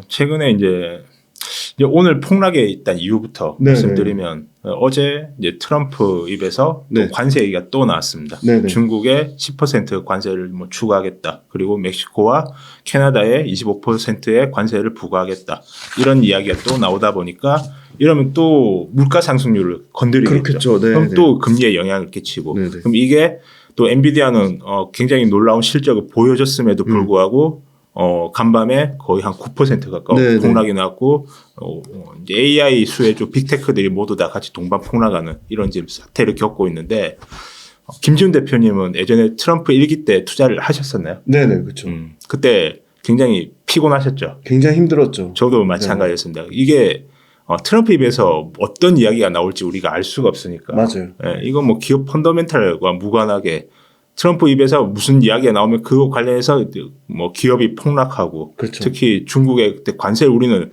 최근에 이제 오늘 폭락에 있던 이유부터 네네. 말씀드리면 어제 이제 트럼프 입에서 또 네. 관세 얘기가 또 나왔습니다. 네네. 중국에 10% 관세를 뭐 추가하겠다. 그리고 멕시코와 캐나다에 25%의 관세를 부과하겠다. 이런 이야기가 또 나오다 보니까 이러면 또 물가 상승률을 건드리겠죠. 그렇겠죠. 네, 그럼 네. 또 금리에 영향을 끼치고. 네네. 그럼 이게 또 엔비디아는 굉장히 놀라운 실적을 보여줬음에도 불구하고 간밤에 거의 한 9% 가까운 네네. 폭락이 났고 이제 AI 수혜주 빅테크들이 모두 다 같이 동반 폭락하는 이런 지금 사태를 겪고 있는데 김지훈 대표님은 예전에 트럼프 1기 때 투자를 하셨었나요? 네네, 그렇죠. 그때 굉장히 피곤하셨죠. 굉장히 힘들었죠. 저도 마찬가지였습니다. 이게 트럼프 입에서 어떤 이야기가 나올지 우리가 알 수가 없으니까. 맞아요. 예, 이건 뭐 기업 펀더멘탈과 무관하게 트럼프 입에서 무슨 이야기가 나오면 그거 관련해서 뭐 기업이 폭락하고 그렇죠. 특히 중국의 그때 관세를 우리는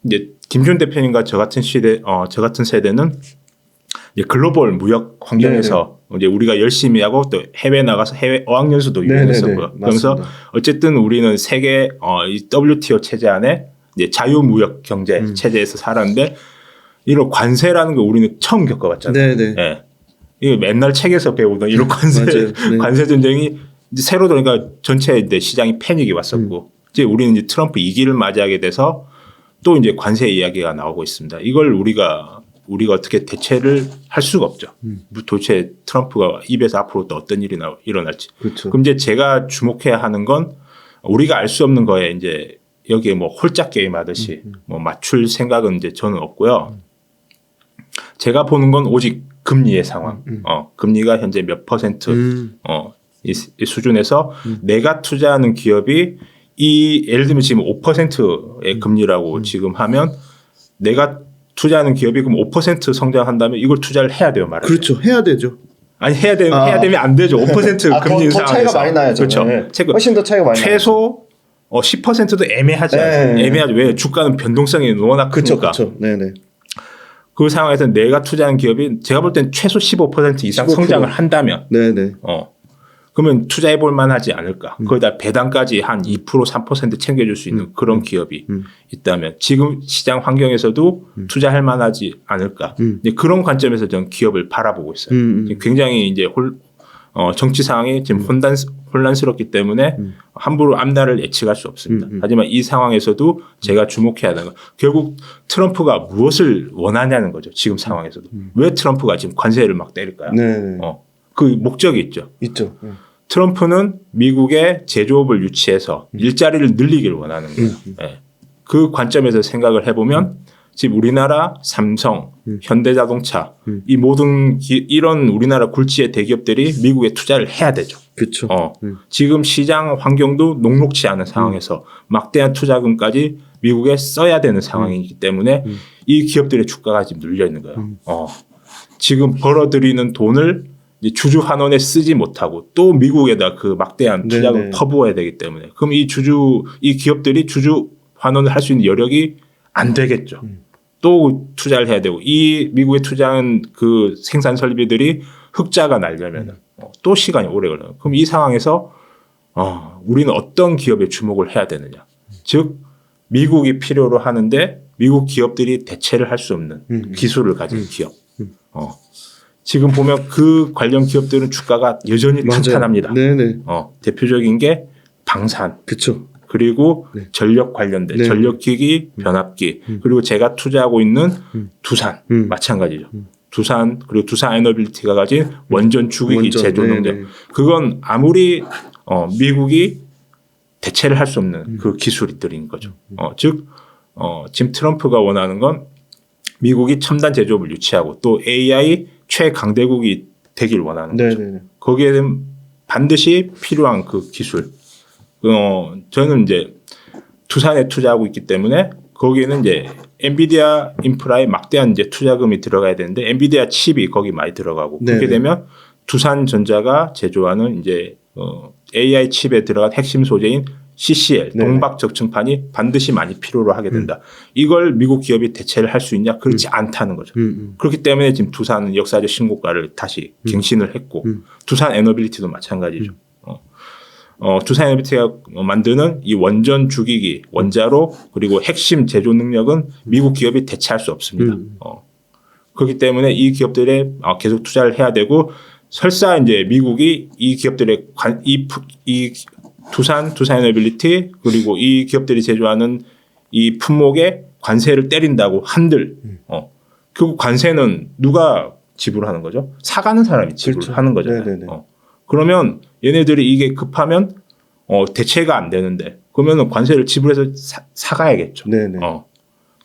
이제 김준 대표님과 저 같은 저 같은 세대는 이제 글로벌 무역 환경에서 이제 우리가 열심히 하고 또 해외 나가서 해외 어학연수도 유행했었고요. 그러면서 어쨌든 우리는 세계 이 WTO 체제 안에 이제 자유무역 경제 체제에서 살았는데 이런 관세라는 거 우리는 처음 겪어봤잖아요. 네네. 예. 이거 맨날 책에서 배우던 이런 맞아요. 네. 관세 전쟁이 이제 새로 들어오니까 전체 이제 시장이 패닉이 왔었고 이제 우리는 이제 트럼프 2기를 맞이하게 돼서 또 이제 관세 이야기가 나오고 있습니다. 이걸 우리가 어떻게 대체를 할 수가 없죠. 도대체 트럼프가 입에서 앞으로 또 어떤 일이 일어날지. 그렇죠. 그럼 이제 제가 주목해야 하는 건 우리가 알 수 없는 거에 이제 여기에 뭐 홀짝 게임 하듯이 뭐 맞출 생각은 이제 저는 없고요. 제가 보는 건 오직 금리의 상황. 금리가 현재 몇 퍼센트 이 수준에서 내가 투자하는 기업이 예를 들면 지금 5%의 금리라고 지금 하면 내가 투자하는 기업이 그럼 5% 성장한다면 이걸 투자를 해야 돼요, 말하자면. 그렇죠. 해야 되죠. 아니 해야 되면 안 되죠. 5% 금리 더 상황에서. 차이가 많이 나요. 그렇죠. 네. 훨씬 더 차이가 많이 나요. 최소 10%도 애매하지 않아요. 애매하죠. 왜 주가는 변동성이 워낙 그렇죠. 크니까. 그렇죠. 네네. 그 상황에서 내가 투자한 기업이 제가 볼 땐 최소 15% 이상 15%. 성장을 한다면 네네. 그러면 투자해 볼 만하지 않을까. 거기다 배당까지 한 2% 3% 챙겨줄 수 있는 그런 기업이 있다면 지금 시장 환경에서도 투자할 만하지 않을까. 그런 관점에서 저는 기업을 바라보고 있어요. 굉장히 이제 정치 상황이 지금 혼란스럽기 때문에 함부로 앞날을 예측할 수 없습니다. 하지만 이 상황에서도 제가 주목해야 하는 건 결국 트럼프가 무엇을 원하냐는 거죠. 지금 상황에서도. 왜 트럼프가 지금 관세를 막 때릴까요? 네. 그 목적이 있죠. 있죠. 트럼프는 미국의 제조업을 유치해서 일자리를 늘리기를 원하는 거예요. 네. 그 관점에서 생각을 해보면 지금 우리나라 삼성, 현대자동차 이 모든 이런 우리나라 굴지의 대기업들이 미국에 투자를 해야 되죠. 그렇죠. 지금 시장 환경도 녹록치 않은 상황에서 막대한 투자금까지 미국에 써야 되는 상황이기 때문에 이 기업들의 주가가 지금 눌려 있는 거예요. 지금 벌어들이는 돈을 이제 주주 환원에 쓰지 못하고 또 미국에다 그 막대한 투자금을 퍼부어야 되기 때문에 그럼 이 기업들이 주주 환원을 할 수 있는 여력이 안 되겠죠. 또 투자를 해야 되고 이 미국에 투자한 그 생산 설비들이 흑자가 나려면 또 시간이 오래 걸려요. 그럼 이 상황에서 우리는 어떤 기업에 주목을 해야 되느냐. 즉 미국이 필요로 하는데 미국 기업들이 대체를 할 수 없는 기술을 가진 기업. 지금 보면 그 관련 기업들은 주가가 여전히 탄탄합니다. 네네. 대표적인 게 방산. 그렇죠. 그리고 전력 관련된 전력기기, 변압기 그리고 제가 투자하고 있는 두산 마찬가지죠. 두산 그리고 두산 에너빌리티가 가진 원전 주기기 제조 능력. 그건 아무리 미국이 대체를 할 수 없는 그 기술들인 거죠. 즉 지금 트럼프가 원하는 건 미국이 첨단 제조업을 유치하고 또 AI 최강대국이 되길 원하는 거죠. 거기에는 반드시 필요한 그 기술. 저는 이제 두산에 투자하고 있기 때문에 거기에는 이제 엔비디아 인프라에 막대한 이제 투자금이 들어가야 되는데 엔비디아 칩이 거기 많이 들어가고 그렇게 되면 두산전자가 제조하는 이제 AI 칩에 들어간 핵심 소재인 CCL 동박 적층판이 반드시 많이 필요로 하게 된다. 이걸 미국 기업이 대체를 할 수 있냐? 그렇지 않다는 거죠. 그렇기 때문에 지금 두산은 역사적 신고가를 다시 갱신을 했고 두산 에너빌리티도 마찬가지죠. 두산 에너빌티가 만드는 이 원전 주기기, 원자로 그리고 핵심 제조 능력은 미국 기업이 대체할 수 없습니다. 그렇기 때문에 이 기업들에 계속 투자를 해야 되고 설사 이제 미국이 이 기업들의 이 두산 에너빌리티 그리고 이 기업들이 제조하는 이 품목에 관세를 때린다고 한들 결국 관세는 누가 지불하는 거죠? 사가는 사람이 지불하는 그렇죠. 거잖아요. 그러면 얘네들이 이게 급하면 대체가 안 되는데 그러면 관세를 지불해서 사가야겠죠. 네네.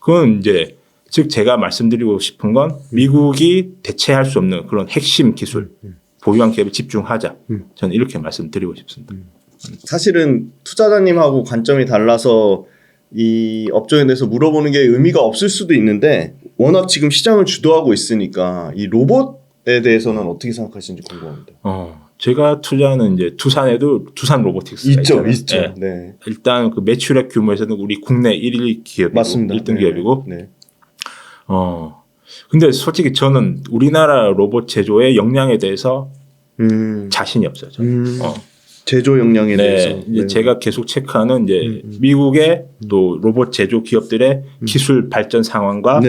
그건 이제 즉 제가 말씀드리고 싶은 건 미국이 대체할 수 없는 그런 핵심 기술 보유한 기업에 집중하자. 저는 이렇게 말씀드리고 싶습니다. 사실은 투자자님하고 관점이 달라서 이 업종에 대해서 물어보는 게 의미가 없을 수도 있는데 워낙 지금 시장을 주도하고 있으니까 이 로봇에 대해서는 어떻게 생각하시는지 궁금합니다. 제가 투자하는 이제 두산에도 두산 로보틱스가 있죠. 네. 네. 일단 그 매출액 규모에서는 우리 국내 1위 기업이고 맞습니다. 1등 네. 기업이고. 네. 근데 솔직히 저는 우리나라 로봇 제조의 역량에 대해서 자신이 없어요. 제조 역량에 대해서. 이제 제가 계속 체크하는 이제 미국의 또 로봇 제조 기업들의 기술 발전 상황과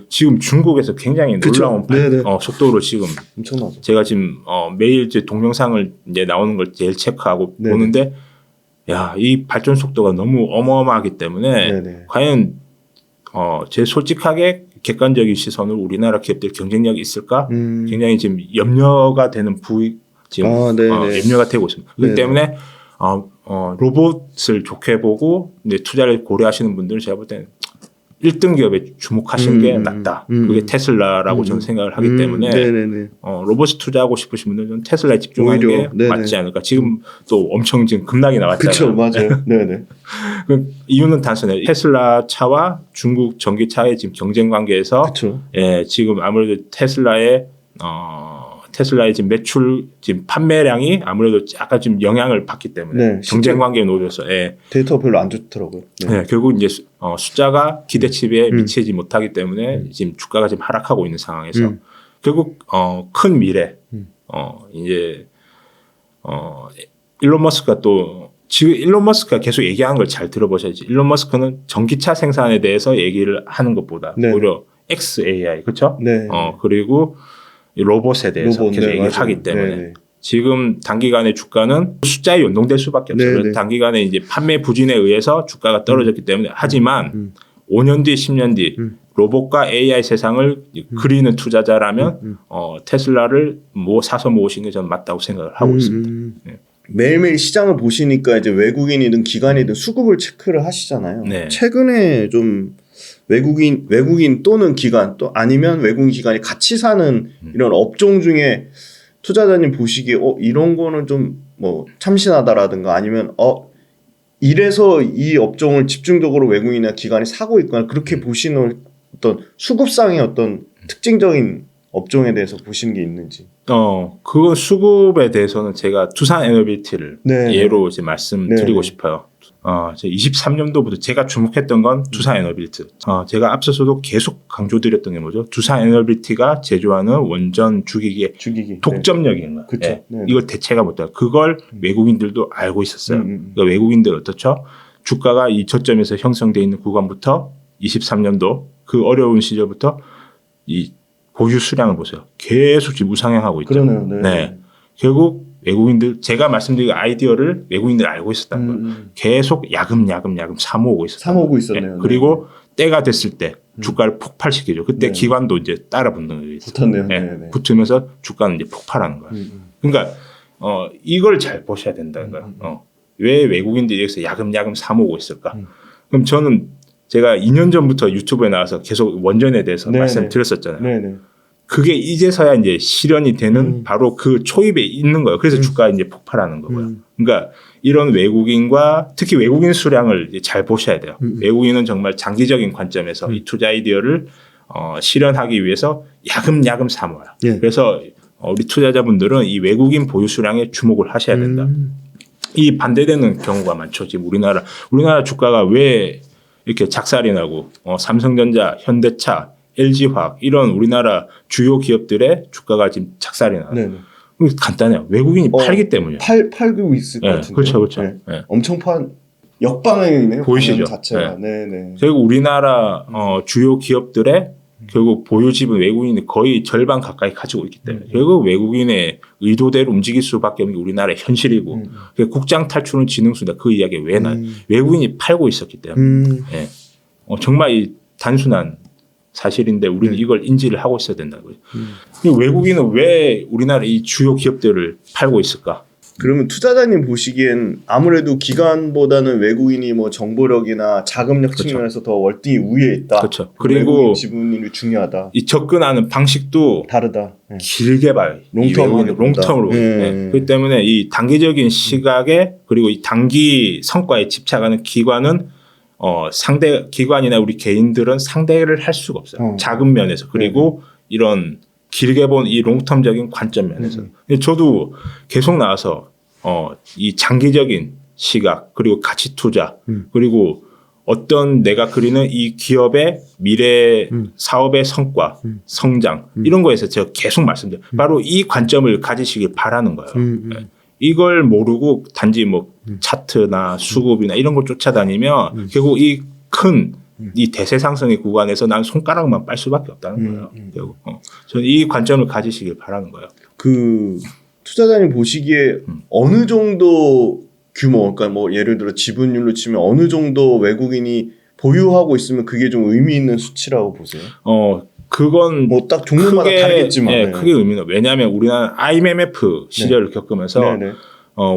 지금 중국에서 굉장히 놀라운 속도로 지금 엄청나죠. 제가 지금 매일 이제 동영상을 이제 나오는 걸 제일 체크하고 보는데 야, 이 발전 속도가 너무 어마어마하기 때문에 과연 제 솔직하게 객관적인 시선으로 우리나라 기업들 경쟁력이 있을까? 굉장히 지금 염려가 되는 지금 염려가 되고 있습니다. 그렇기 때문에 로봇을 좋게 보고 투자를 고려하시는 분들은 제가 볼 때는 1등 기업에 주목하시는 게 낫다. 그게 테슬라라고 저는 생각을 하기 때문에 로봇에 투자하고 싶으신 분들은 테슬라에 집중하는 게 맞지 않을까. 지금 또 엄청 지금 급락이 나왔잖아요. 그렇죠, 맞아요. 그 이유는 단순해요. 테슬라 차와 중국 전기차의 지금 경쟁 관계에서 지금 아무래도 테슬라의 지금 매출, 지금 판매량이 아무래도 약간 지금 영향을 받기 때문에 경쟁 관계에 놓여서 데이터가 별로 안 좋더라고요. 결국 이제 숫자가 기대치에 미치지 못하기 때문에 지금 주가가 지금 하락하고 있는 상황에서 결국 큰 미래 이제 일론 머스크가 또 지금 일론 머스크가 계속 얘기하는 걸 잘 들어보셔야지. 일론 머스크는 전기차 생산에 대해서 얘기를 하는 것보다 오히려 XAI 그렇죠? 그리고 로봇에 대해서 계속 얘기를 하기 때문에 지금 단기간에 주가는 숫자에 연동될 수밖에 없어요. 단기간에 이제 판매 부진에 의해서 주가가 떨어졌기 때문에 하지만 5년 뒤, 10년 뒤 로봇과 AI 세상을 그리는 투자자라면 테슬라를 사서 모으시는 게 저는 맞다고 생각을 하고 있습니다. 매일매일 시장을 보시니까 이제 외국인이든 기관이든 수급을 체크를 하시잖아요. 최근에 좀 외국인 또는 기관 또 아니면 외국인 기관이 같이 사는 이런 업종 중에 투자자님 보시기에 이런 거는 좀 뭐 참신하다라든가 아니면 이래서 이 업종을 집중적으로 외국인이나 기관이 사고 있거나 그렇게 보시는 어떤 수급상의 어떤 특징적인 업종에 대해서 보시는 게 있는지. 그 수급에 대해서는 제가 두산 에너빌티를 예로 이제 말씀드리고 싶어요. 23년도부터 제가 주목했던 건 두산 에너빌티. 제가 앞서서도 계속 강조드렸던 게 뭐죠? 두산 에너빌티가 제조하는 원전 주기기의 독점력인 거예요. 이걸 대체가 못해요. 그걸 외국인들도 알고 있었어요. 그러니까 외국인들 어떻죠? 주가가 이 저점에서 형성되어 있는 구간부터 23년도 그 어려운 시절부터 이 보유 수량을 보세요. 계속 지금 우상향하고 있죠. 결국 외국인들 제가 말씀드린 아이디어를 외국인들 알고 있었다는 거예요. 계속 야금야금 사모으고 있었어요. 그리고 때가 됐을 때 주가를 폭발시키죠. 그때 기관도 이제 따라 붙는 거예요. 붙으면서 주가는 이제 폭발하는 거예요. 그러니까 이걸 잘 보셔야 된다는 거예요. 왜 외국인들이 여기서 야금야금 사모으고 있을까? 그럼 저는 제가 2년 전부터 유튜브에 나와서 계속 원전에 대해서 말씀드렸었잖아요. 그게 이제서야 이제 실현이 되는 바로 그 초입에 있는 거예요. 그래서 주가가 이제 폭발하는 거고요. 그러니까 이런 외국인과 특히 외국인 수량을 이제 잘 보셔야 돼요. 외국인은 정말 장기적인 관점에서 이 투자 아이디어를 실현하기 위해서 야금야금 사모아요. 그래서 우리 투자자분들은 이 외국인 보유 수량에 주목을 하셔야 된다. 이 반대되는 경우가 많죠. 지금 우리나라 주가가 왜 이렇게 작살이 나고 삼성전자, 현대차, LG화학 이런 우리나라 주요 기업들의 주가가 지금 작살이 나요. 간단해요. 외국인이 팔기 때문이에요. 팔고 있을 것 같은데. 그렇죠, 그렇죠. 네. 엄청 역방향이네요. 보이시죠? 자체가. 네. 결국 우리나라 주요 기업들의 결국 보유 지분 외국인이 거의 절반 가까이 가지고 있기 때문에 결국 외국인의 의도대로 움직일 수밖에 없는 게 우리나라의 현실이고 국장 탈출은 지능수다. 그 이야기 왜 나요? 외국인이 팔고 있었기 때문에 정말 이 단순한 사실인데 우리는 이걸 인지를 하고 있어야 된다는 거죠. 외국인은 왜 우리나라 이 주요 기업들을 팔고 있을까? 그러면 투자자님 보시기엔 아무래도 기관보다는 외국인이 뭐 정보력이나 자금력 그렇죠. 측면에서 더 월등히 우위에 있다. 그렇죠. 그리고 외국인 지분이 중요하다. 이 접근하는 방식도 다르다. 길게 봐요. 롱텀으로. 그렇기 때문에 이 단기적인 시각에 그리고 이 단기 성과에 집착하는 기관은 상대 기관이나 우리 개인들은 상대를 할 수가 없어요. 자금 면에서 그리고 이런 길게 본 이 롱텀적인 관점 면에서. 저도 계속 나와서 이 장기적인 시각 그리고 가치 투자 그리고 어떤 내가 그리는 이 기업의 미래 사업의 성과 성장 이런 거에서 제가 계속 말씀드려요. 바로 이 관점을 가지시길 바라는 거예요. 이걸 모르고 단지 뭐 차트나 수급이나 이런 걸 쫓아다니면 결국 이 큰 이 대세상승의 구간에서 난 손가락만 빨 수밖에 없다는 거예요. 결국 저는 이 관점을 가지시길 바라는 거예요. 그 투자자님 보시기에 어느 정도 규모, 그러니까 뭐 예를 들어 지분율로 치면 어느 정도 외국인이 보유하고 있으면 그게 좀 의미 있는 수치라고 보세요? 그건 뭐 딱 종목마다 다르겠지만 크게 의미는 왜냐하면 우리나라 IMF 시절을 겪으면서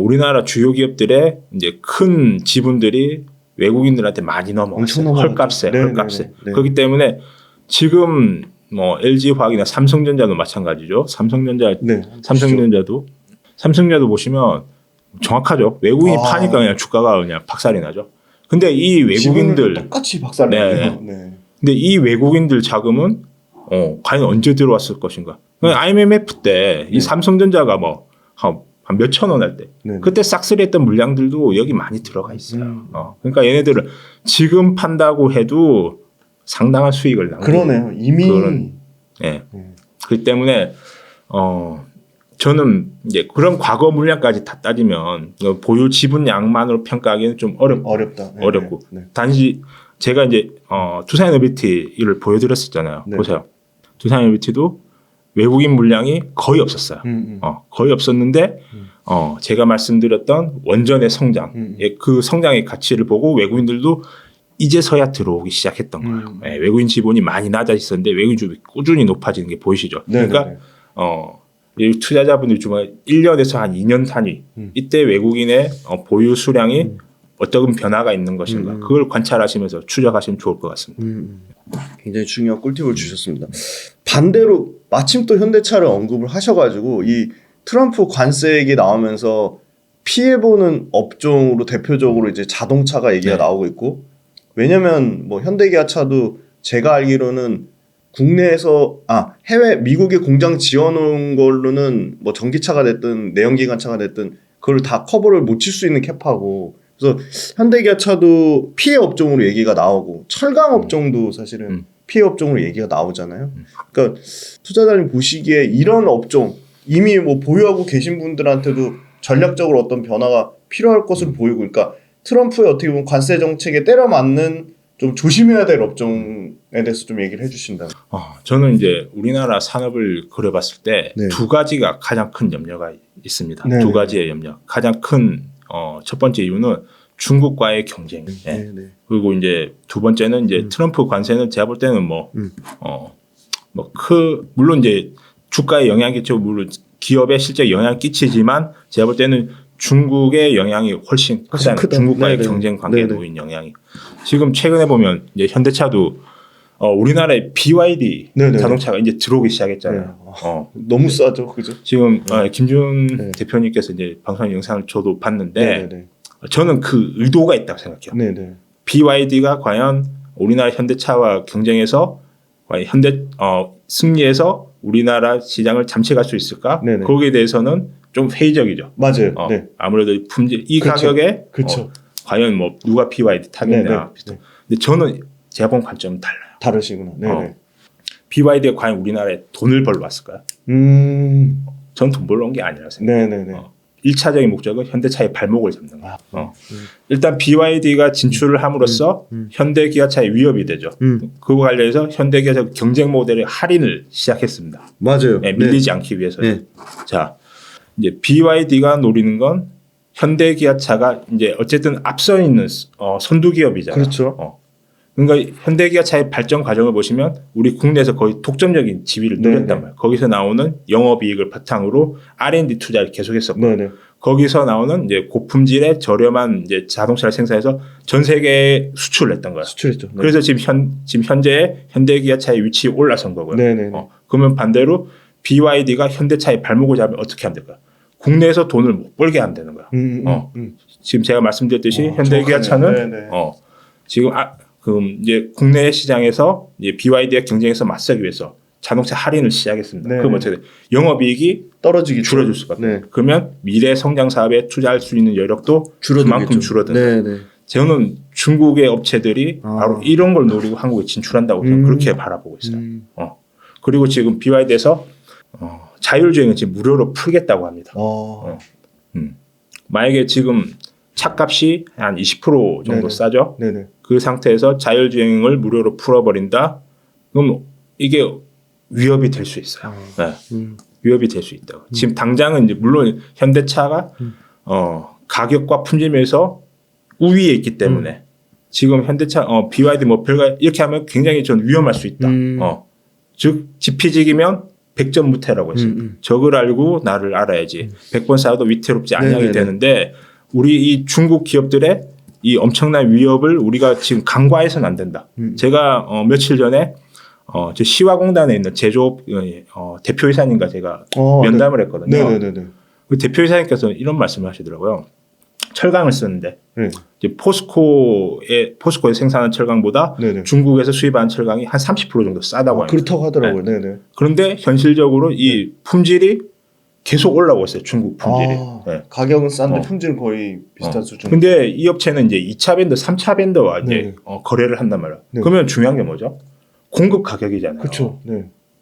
우리나라 주요 기업들의 이제 큰 지분들이 외국인들한테 많이 넘어갔어요. 헐값에. 그렇기 때문에 지금 뭐 LG화학이나 삼성전자도 마찬가지죠. 삼성전자도 보시면 정확하죠. 외국인이 파니까 그냥 주가가 그냥 박살이 나죠. 근데 이 외국인들 똑같이 박살이 나요. 근데 이 외국인들 자금은 과연 언제 들어왔을 것인가? IMF 때 이 삼성전자가 뭐 한 몇천 원 할 때 그때 싹쓸이했던 물량들도 여기 많이 들어가 있어요. 그러니까 얘네들은 지금 판다고 해도 상당한 수익을 나고 그러네요. 이미 그렇기 때문에 저는 이제 그런 과거 물량까지 다 따지면 보유 지분량만으로 평가하기는 좀 어렵고 단지 제가 이제 두산에너비티를 보여드렸었잖아요. 보세요. 두산에너비티도 외국인 물량이 거의 없었어요. 거의 없었는데 제가 말씀드렸던 원전의 성장, 그 성장의 가치를 보고 외국인들도 이제서야 들어오기 시작했던 거예요. 외국인 지분이 많이 낮아 있었는데 외국인 지분이 꾸준히 높아지는 게 보이시죠? 그러니까 투자자분들이 정말 1년에서 한 2년 단위 이때 외국인의 보유 수량이 어떤 변화가 있는 것인가 그걸 관찰하시면서 추적하시면 좋을 것 같습니다. 굉장히 중요한 꿀팁을 주셨습니다. 반대로 마침 또 현대차를 언급을 하셔가지고 이 트럼프 관세 얘기 나오면서 피해보는 업종으로 대표적으로 이제 자동차가 얘기가 나오고 있고 왜냐면 뭐 현대기아차도 제가 알기로는 국내에서 해외 미국에 공장 지어놓은 걸로는 뭐 전기차가 됐든 내연기관차가 됐든 그걸 다 커버를 못 칠 수 있는 캐파고 그래서 현대기아차도 피해 업종으로 얘기가 나오고 철강 업종도 사실은 피해 업종으로 얘기가 나오잖아요. 그러니까 투자자님 보시기에 이런 업종 이미 뭐 보유하고 계신 분들한테도 전략적으로 어떤 변화가 필요할 것으로 보이고 그러니까 트럼프의 어떻게 보면 관세 정책에 때려 맞는 좀 조심해야 될 업종에 대해서 좀 얘기를 해주신다면. 저는 이제 우리나라 산업을 그려봤을 때 두 가지가 가장 큰 염려가 있습니다. 두 가지의 염려. 가장 큰 첫 번째 이유는 중국과의 경쟁. 그리고 이제 두 번째는 이제 트럼프 관세는 제가 볼 때는 물론 이제 주가에 영향이 끼치고 물론 기업에 실제 영향을 끼치지만 제가 볼 때는 중국의 영향이 훨씬 크다. 중국과의 경쟁 관계에 놓인 영향이. 지금 최근에 보면 이제 현대차도 우리나라에 BYD 자동차가 이제 들어오기 시작했잖아요. 너무 싸죠, 그죠? 지금 김준 대표님께서 이제 방송 영상을 저도 봤는데 저는 그 의도가 있다고 생각해요. BYD가 과연 우리나라 현대차와 경쟁해서 과연 승리해서 우리나라 시장을 잠식할 수 있을까? 거기에 대해서는 좀 회의적이죠. 맞아요. 아무래도 품질 이 가격에 과연 뭐 누가 BYD 타겠냐. 근데 저는 제가 본 관점은 달라요. 다르시구나. BYD가 과연 우리나라에 돈을 벌러 왔을까요? 전 돈 벌러 온 게 아니라 생각해요. 1차적인 목적은 현대차의 발목을 잡는 거예요. 일단 BYD가 진출을 함으로써 현대기아차의 위협이 되죠. 그거 관련해서 현대기아차 경쟁 모델의 할인을 시작했습니다. 맞아요. 네, 밀리지 않기 위해서. 자, 이제 BYD가 노리는 건 현대기아차가 이제 어쨌든 앞서 있는 선두 기업이잖아요. 그렇죠. 그러니까 현대기아차의 발전 과정을 보시면 우리 국내에서 거의 독점적인 지위를 누렸단 말이에요. 거기서 나오는 영업이익을 바탕으로 R&D 투자를 계속했었고, 거기서 나오는 이제 고품질의 저렴한 이제 자동차를 생산해서 전 세계에 수출을 했던 거예요. 수출했죠. 그래서 지금 현재 현대기아차의 위치에 올라선 거고요. 그러면 반대로 BYD가 현대차의 발목을 잡으면 어떻게 하면 될까요? 국내에서 돈을 못 벌게 하면 되는 거야. 지금 제가 말씀드렸듯이 현대기아차는 지금 그럼 이제 국내 시장에서 이제 BYD의 경쟁에서 맞서기 위해서 자동차 할인을 시작했습니다. 그럼 어떻게 돼? 영업이익이 떨어지기 줄어들 수밖에. 그러면 미래 성장 사업에 투자할 수 있는 여력도 그만큼 줄어든다. 저는 중국의 업체들이 바로 이런 걸 노리고 한국에 진출한다고 저는 그렇게 바라보고 있어요. 그리고 지금 BYD에서 자율주행을 지금 무료로 풀겠다고 합니다. 만약에 지금 차값이 한 20% 정도 싸죠. 그 상태에서 자율주행을 무료로 풀어버린다. 그럼 이게 위협이 될 수 있어요. 위협이 될 수 있다고. 지금 당장은 이제 물론 현대차가 가격과 품질면에서 우위에 있기 때문에 지금 현대차 BYD 뭐 별거 이렇게 하면 굉장히 전 위험할 수 있다. 즉 지피지기면 100점 무태라고 했습니다. 적을 알고 나를 알아야지 100번 싸워도 위태롭지 않게 되는데 우리 이 중국 기업들의 이 엄청난 위협을 우리가 지금 간과해서는 안 된다. 제가 며칠 전에 저 시화공단에 있는 제조업 대표이사님과 제가 면담을 했거든요. 그 대표이사님께서는 이런 말씀을 하시더라고요. 철강을 쓰는데 이제 포스코에 생산한 철강보다 중국에서 수입한 철강이 한 30% 정도 싸다고 합니다. 그렇다고 하더라고요. 그런데 현실적으로 이 품질이 계속 올라오고 있어요. 중국 품질이. 가격은 싼데 품질은 거의 비슷한 수준. 근데 이 업체는 이제 2차 밴드, 3차 밴드와 이제 거래를 한단 말이에요. 그러면 중요한 게 뭐죠? 공급 가격이잖아요. 그렇죠.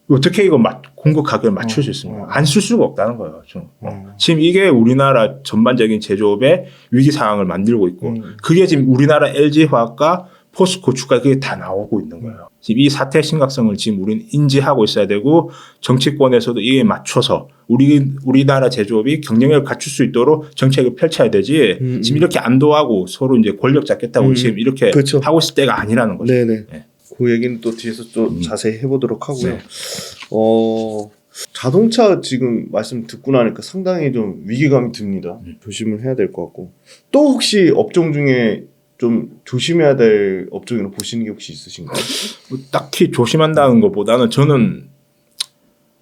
어떻게 이거 공급 가격을 맞출 수 있습니까? 안 쓸 수가 없다는 거예요. 지금 이게 우리나라 전반적인 제조업의 위기 상황을 만들고 있고 그게 지금 우리나라 LG화학과 포스코 주가 그게 다 나오고 있는 거예요. 지금 이 사태의 심각성을 지금 우리는 인지하고 있어야 되고 정치권에서도 이에 맞춰서 우리나라 제조업이 경쟁력을 갖출 수 있도록 정책을 펼쳐야 되지 지금 이렇게 안도하고 서로 이제 권력 잡겠다고 지금 이렇게 하고 있을 때가 아니라는 거죠. 그 얘기는 또 뒤에서 좀 자세히 해보도록 하고요. 자동차 지금 말씀 듣고 나니까 상당히 좀 위기감이 듭니다. 조심을 해야 될 것 같고 또 혹시 업종 중에 좀 조심해야 될 업종으로 보시는 게 혹시 있으신가요? 뭐 딱히 조심한다는 것보다는 저는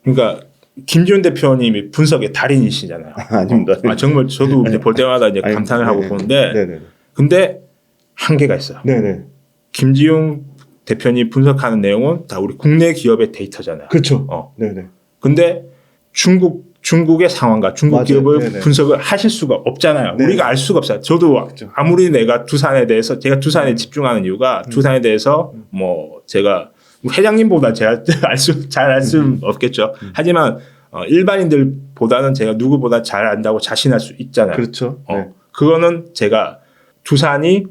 그러니까 김지훈 대표님이 분석의 달인이시잖아요. 아닙니다. 정말 저도 이제 볼 때마다 이제 감탄을 하고 보는데 근데 한계가 있어요. 김지훈 대표님 분석하는 내용은 다 우리 국내 기업의 데이터잖아요. 그렇죠. 근데 중국의 상황과 중국 기업을 분석을 하실 수가 없잖아요. 우리가 알 수가 없어요. 저도 아무리 내가 두산에 대해서 제가 두산에 집중하는 이유가 두산에 대해서 뭐 제가 회장님보다 제가 잘 알 수는 없겠죠. 하지만 일반인들보다는 제가 누구보다 잘 안다고 자신할 수 있잖아요. 그렇죠. 그거는 제가 두산이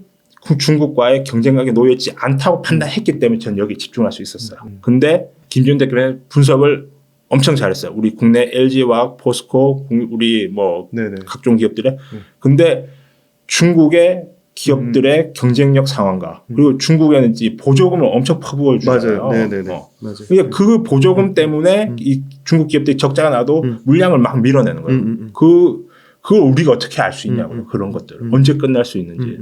중국과의 경쟁력에 놓여있지 않다고 판단했기 때문에 저는 여기 집중할 수 있었어요. 근데 김지훈 대표는 분석을 엄청 잘했어요. 우리 국내 LG화학, 포스코, 우리 뭐 각종 기업들의. 근데 중국의 기업들의 경쟁력 상황과 그리고 중국에는 이 보조금을 엄청 퍼부어 주잖아요. 그러니까 그 보조금 때문에 이 중국 기업들이 적자가 나도 물량을 막 밀어내는 거예요. 그걸 우리가 어떻게 알 수 있냐고요. 그런 것들을 언제 끝날 수 있는지.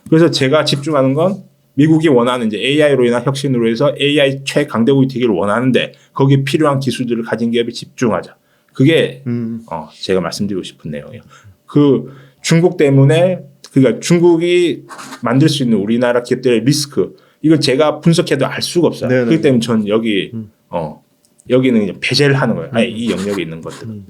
그래서 제가 집중하는 건 미국이 원하는 이제 AI로 인한 혁신으로 해서 AI 최강대국이 되기를 원하는데 거기에 필요한 기술들을 가진 기업에 집중하자. 그게 제가 말씀드리고 싶은 내용이에요. 그 중국 때문에 그러니까 중국이 만들 수 있는 우리나라 기업들의 리스크 이걸 제가 분석해도 알 수가 없어요. 그렇기 때문에 전 여기는 이제 배제를 하는 거예요. 아예 이 영역에 있는 것들은.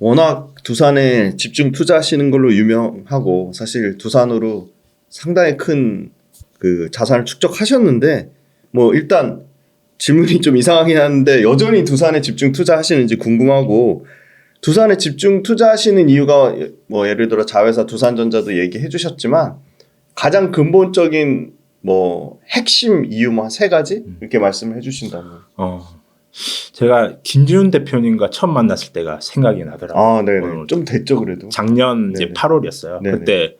워낙 두산에 집중 투자하시는 걸로 유명하고 사실 두산으로 상당히 큰 그 자산을 축적하셨는데 뭐 일단 질문이 좀 이상하긴 한데 여전히 두산에 집중 투자하시는지 궁금하고 두산에 집중 투자하시는 이유가 뭐 예를 들어 자회사 두산전자도 얘기해 주셨지만 가장 근본적인 뭐 핵심 이유 뭐 세 가지 이렇게 말씀해 주신다면 제가 김지훈 대표님과 처음 만났을 때가 생각이 나더라고요. 아, 네네. 좀 됐죠 그래도. 작년 이제 8월이었어요. 네네.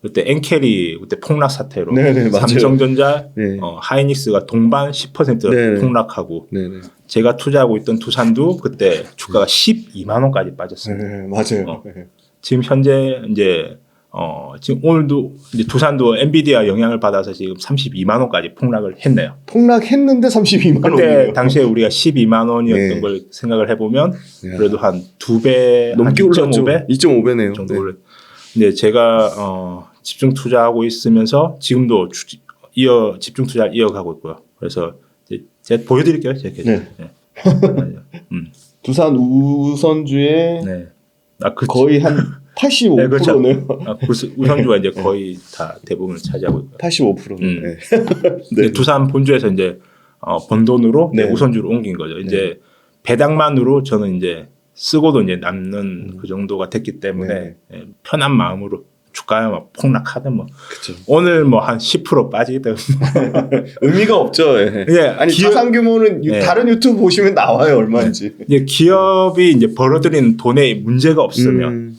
그때 엔켈이 그때 폭락 사태로 네네, 삼성전자, 네. 하이닉스가 동반 10% 네네. 폭락하고 네네. 제가 투자하고 있던 두산도 그때 주가가 12만 원까지 빠졌어요. 네, 맞아요. 지금 현재 이제 지금 오늘도 이제 두산도 엔비디아 영향을 받아서 지금 32만 원까지 폭락을 했네요. 폭락했는데 32만 원. 근데 당시에 우리가 12만 원이었던 네. 걸 생각을 해보면 그래도 한 2배, 넘게 한 올랐죠. 2.5배네요. 정도 올랐. 근데 제가 집중 투자하고 있으면서 지금도 집중 투자를 이어가고 있고요. 그래서 이제 제가 보여드릴게요. 제 계좌. 네. 두산 우선주의 거의 한 85%네요. 네, 그렇죠. 우선주가 이제 거의 다 대부분을 차지하고 있고요. 85%. 네. 두산 본주에서 이제 번 돈으로 우선주로 옮긴 거죠. 이제 배당만으로 저는 이제 쓰고도 이제 남는 그 정도가 됐기 때문에 편한 마음으로 주가가 막 폭락하든 뭐 그쵸. 오늘 뭐 한 10% 빠지기 때문에 의미가 없죠. 아니 자산 규모는 다른 유튜브 보시면 나와요 얼마인지. 이제 기업이 이제 벌어들이는 돈에 문제가 없으면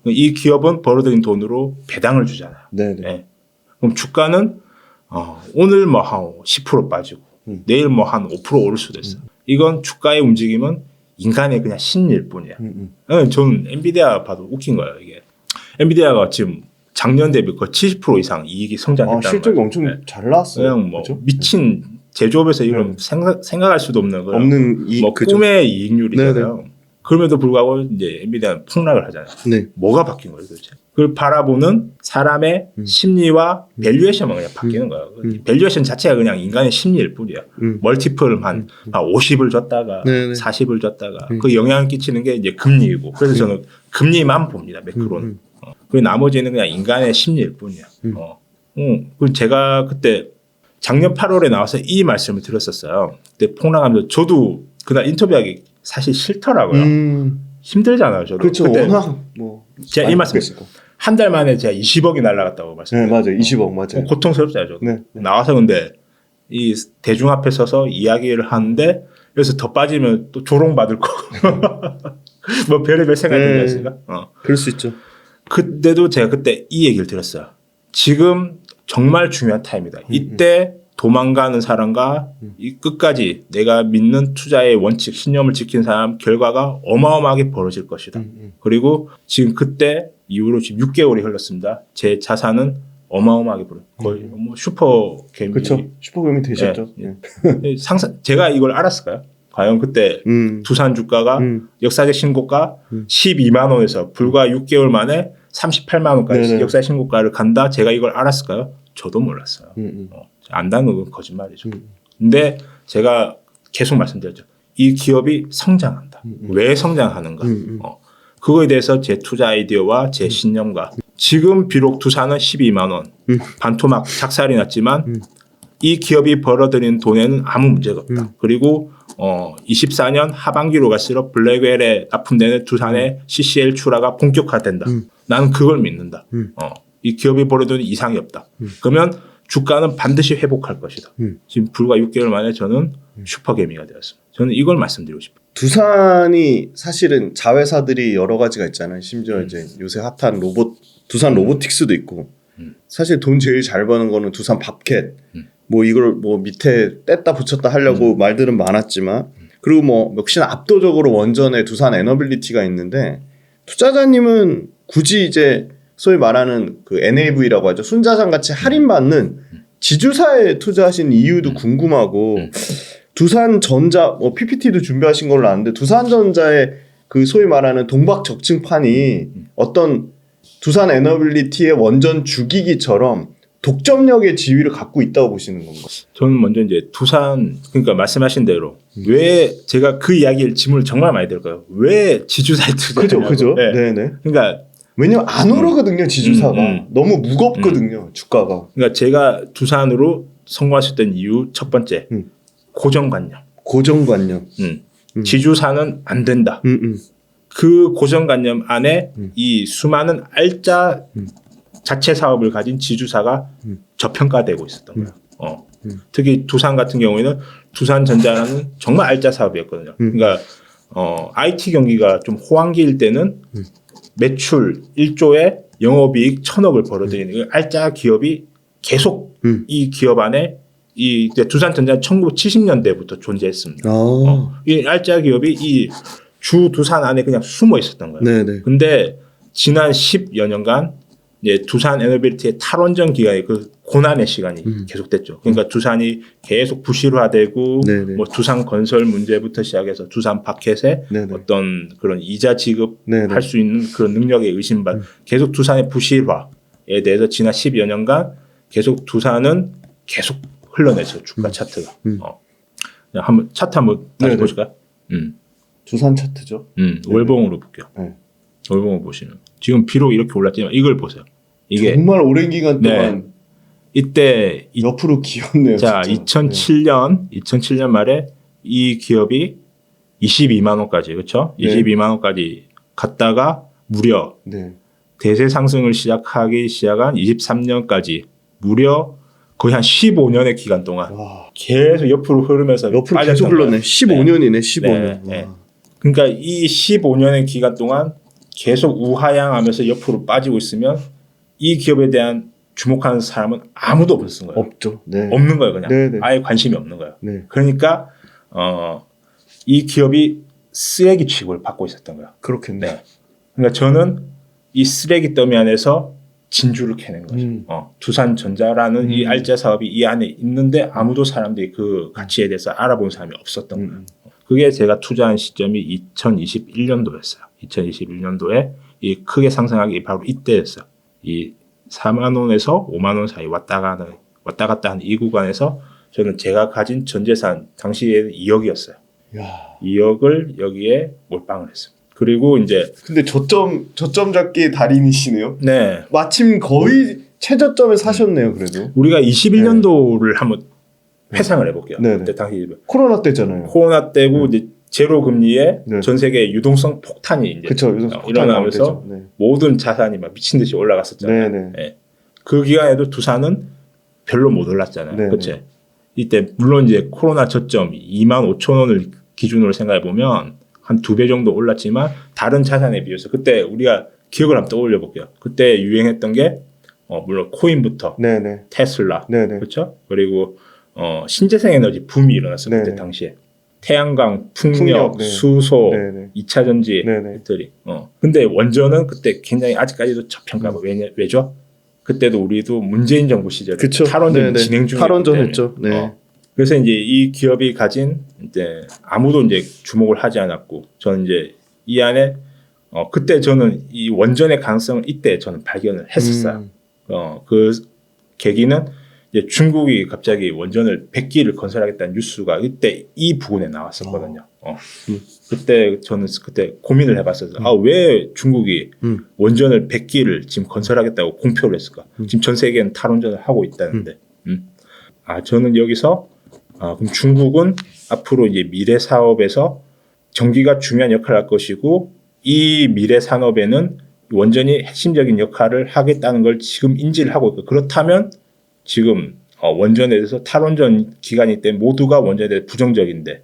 이 기업은 벌어들인 돈으로 배당을 주잖아요. 네네. 그럼 주가는 오늘 뭐 한 10% 빠지고 내일 뭐 한 5% 오를 수도 있어요. 이건 주가의 움직임은 인간의 그냥 심리일 뿐이야. 저는 엔비디아 봐도 웃긴 거예요. 이게 엔비디아가 지금 작년 대비 거의 70% 이상 이익이 성장했다는 거예요. 실적이 엄청 잘 나왔어요. 그냥 뭐 그렇죠? 미친 제조업에서 이런 생각할 수도 없는 거예요. 뭐 꿈의 이익률이잖아요. 그럼에도 불구하고 이제 엔비디아는 폭락을 하잖아요. 뭐가 바뀐 거예요, 도대체? 그걸 바라보는 사람의 심리와 밸류에이션만 그냥 바뀌는 거예요. 밸류에이션 자체가 그냥 인간의 심리일 뿐이야. 멀티플 한 50을 줬다가 40을 줬다가 그 영향을 끼치는 게 이제 금리이고. 그래서 저는 금리만 봅니다, 매크로는. 그리고 나머지는 그냥 인간의 심리일 뿐이야. 그리고 제가 그때 작년 8월에 나와서 이 말씀을 드렸었어요. 그때 폭락하면서 저도 그날 인터뷰하기 사실 싫더라고요. 힘들잖아요, 저도. 그렇죠. 그때 워낙 뭐 제가 이 말씀 한 달 만에 제가 20억이 날라갔다고 말씀드렸어요. 맞아요. 20억 맞아요. 고통스럽잖아요, 저도. 나와서 근데 이 대중 앞에 서서 이야기를 하는데 여기서 더 빠지면 또 조롱받을 거고 뭐 별의별 생각이 들지 않습니까? 그럴 수 있죠. 그때도 제가 그때 이 얘기를 드렸어요. 지금 정말 중요한 타임이다. 이때 도망가는 사람과 이 끝까지 내가 믿는 투자의 원칙, 신념을 지킨 사람 결과가 어마어마하게 벌어질 것이다. 그리고 지금 그때 이후로 지금 6개월이 흘렀습니다. 제 자산은 어마어마하게 벌어. 거의 뭐 슈퍼개미. 그렇죠. 슈퍼개미 되셨죠. 제가 이걸 알았을까요? 과연 그때 두산 주가가 역사적 신고가 12만 원에서 불과 6개월 만에 38만 원까지 역사적 신고가를 간다. 제가 이걸 알았을까요? 저도 몰랐어요. 안다는 건 거짓말이죠. 근데 제가 계속 말씀드렸죠. 이 기업이 성장한다. 왜 성장하는가? 그거에 대해서 제 투자 아이디어와 제 신념과 지금 비록 두산은 12만 원 반토막 작살이 났지만 이 기업이 벌어들인 돈에는 아무 문제가 없다. 그리고 24년 하반기로 갈수록 블랙웰에 납품되는 두산의 CCL 출하가 본격화된다. 나는 그걸 믿는다. 이 기업이 벌어들인 이상이 없다. 그러면 주가는 반드시 회복할 것이다. 지금 불과 6개월 만에 저는 슈퍼개미가 되었습니다. 저는 이걸 말씀드리고 싶어요. 두산이 사실은 자회사들이 여러 가지가 있잖아요. 심지어 이제 요새 핫한 두산 로보틱스도 있고 사실 돈 제일 잘 버는 거는 두산 밥캣 뭐 이걸 뭐 밑에 뗐다 붙였다 하려고 말들은 많았지만 그리고 뭐 역시나 압도적으로 원전에 두산 에너빌리티가 있는데 투자자님은 굳이 이제 소위 말하는 그 NAV라고 하죠. 순자산 같이 할인받는 지주사에 투자하신 이유도 궁금하고 두산전자 뭐 PPT도 준비하신 걸로 아는데 두산전자의 그 소위 말하는 동박적층판이 어떤 두산 에너빌리티의 원전 주기기처럼 독점력의 지위를 갖고 있다고 보시는 건가요? 저는 먼저 이제 두산 그러니까 말씀하신 대로 왜 제가 그 이야기를 질문을 정말 많이 들을까요? 왜 지주사에 투자하냐고. 그죠. 네네. 그러니까 왜냐면 안 오르거든요 지주사가 너무 무겁거든요 주가가. 그러니까 제가 두산으로 성공하셨던 이유 첫 번째 고정관념. 고정관념. 지주사는 안 된다. 그 고정관념 안에 이 수많은 알짜 자체 사업을 가진 지주사가 저평가되고 있었던 거예요. 특히 두산 같은 경우에는 두산전자라는 정말 알짜 사업이었거든요. 그러니까 IT 경기가 좀 호황기일 때는 매출 1조에 영업이익 1,000억을 벌어들이는 알짜 기업이 계속 이 기업 안에 이 두산전자는 1970년대부터 존재했습니다. 이 알짜 기업이 이 주 두산 안에 그냥 숨어 있었던 거예요. 네네. 근데 지난 10여 년간 이제 두산 에너빌리티의 탈원전 기간이 그 고난의 시간이 계속됐죠. 그러니까 두산이 계속 부실화되고 뭐 두산 건설 문제부터 시작해서 두산 파켓에 어떤 그런 이자 지급할 수 있는 그런 능력에 의심받 계속 두산의 부실화에 대해서 지난 10여 년간 계속 두산은 계속 흘러내죠. 주가 차트가. 한번 차트 한번 다시 보실까요? 두산 차트죠. 월봉으로 볼게요. 월봉을 보시면 지금 비록 이렇게 올랐지만 이걸 보세요. 이게 정말 오랜 기간 동안 이때 옆으로 기었네요. 자, 진짜. 2007년 말에 이 기업이 22만 원까지 그렇죠? 22만 원까지 갔다가 무려 대세 상승을 시작한 23년까지 무려 거의 한 15년의 기간 동안 계속 옆으로 흐르면서 옆으로 계속 흘렀네. 15년이네. 15년. 그러니까 이 15년의 기간 동안 계속 우하향하면서 옆으로 빠지고 있으면 이 기업에 대한 주목하는 사람은 아무도 없었던 거예요. 없죠. 없는 거예요, 그냥. 아예 관심이 없는 거예요. 그러니까 이 기업이 쓰레기 취급을 받고 있었던 거예요. 그렇겠네. 그러니까 저는 이 쓰레기 더미 안에서 진주를 캐낸 거죠. 두산전자라는 이 알짜 사업이 이 안에 있는데 아무도 사람들이 그 가치에 대해서 알아본 사람이 없었던 거예요. 그게 제가 투자한 시점이 2021년도였어요. 2021년도에 이 크게 상승하기 바로 이때였어요. 이 4만 원에서 5만 원 사이 왔다 갔다 하는 이 구간에서 저는 제가 가진 전 재산 당시에 2억이었어요. 2억을 여기에 몰빵을 했습니다. 그리고 이제 근데 저점 잡기의 달인이시네요. 네. 마침 거의 최저점에 사셨네요. 그래도 우리가 21년도를 한번 회상을 해볼게요. 그때 당시 코로나 때잖아요. 코로나 때고 이제 제로 금리에 전 세계 유동성 폭탄이 이제 일어나면서 모든 자산이 막 미친 듯이 올라갔었잖아요. 그 기간에도 두산은 별로 못 올랐잖아요. 그렇죠? 이때 물론 이제 코로나 저점 25,000원을 기준으로 생각해 보면 한 2배 정도 올랐지만 다른 자산에 비해서 그때 우리가 기억을 한번 떠올려 볼게요. 그때 유행했던 게 물론 코인부터 테슬라 그렇죠? 그리고 신재생 에너지 붐이 일어났어요. 그때 당시에 태양광, 풍력, 수소, 2차 전지 것들이. 근데 원전은 그때 굉장히 아직까지도 저평가고 왜죠? 그때도 우리도 문재인 정부 시절에 탈원전 진행 중이었기 탈원전했죠. 그래서 이제 이 기업이 가진 이제 아무도 이제 주목을 하지 않았고 저는 이제 이 안에 그때 저는 이 원전의 가능성을 이때 저는 발견을 했었어요. 그 계기는 이제 중국이 갑자기 원전을 100기를 건설하겠다는 뉴스가 이때 이 부근에 나왔었거든요. 그때 저는 그때 고민을 해봤어요. 왜 중국이 원전을 100기를 지금 건설하겠다고 공표를 했을까? 지금 전 세계는 탈원전을 하고 있다는데. 저는 여기서 그럼 중국은 앞으로 이제 미래 사업에서 전기가 중요한 역할을 할 것이고 이 미래 산업에는 원전이 핵심적인 역할을 하겠다는 걸 지금 인지를 하고 있고 그렇다면 지금 원전에 대해서 탈원전 기간이 때문에 모두가 원전에 대해 부정적인데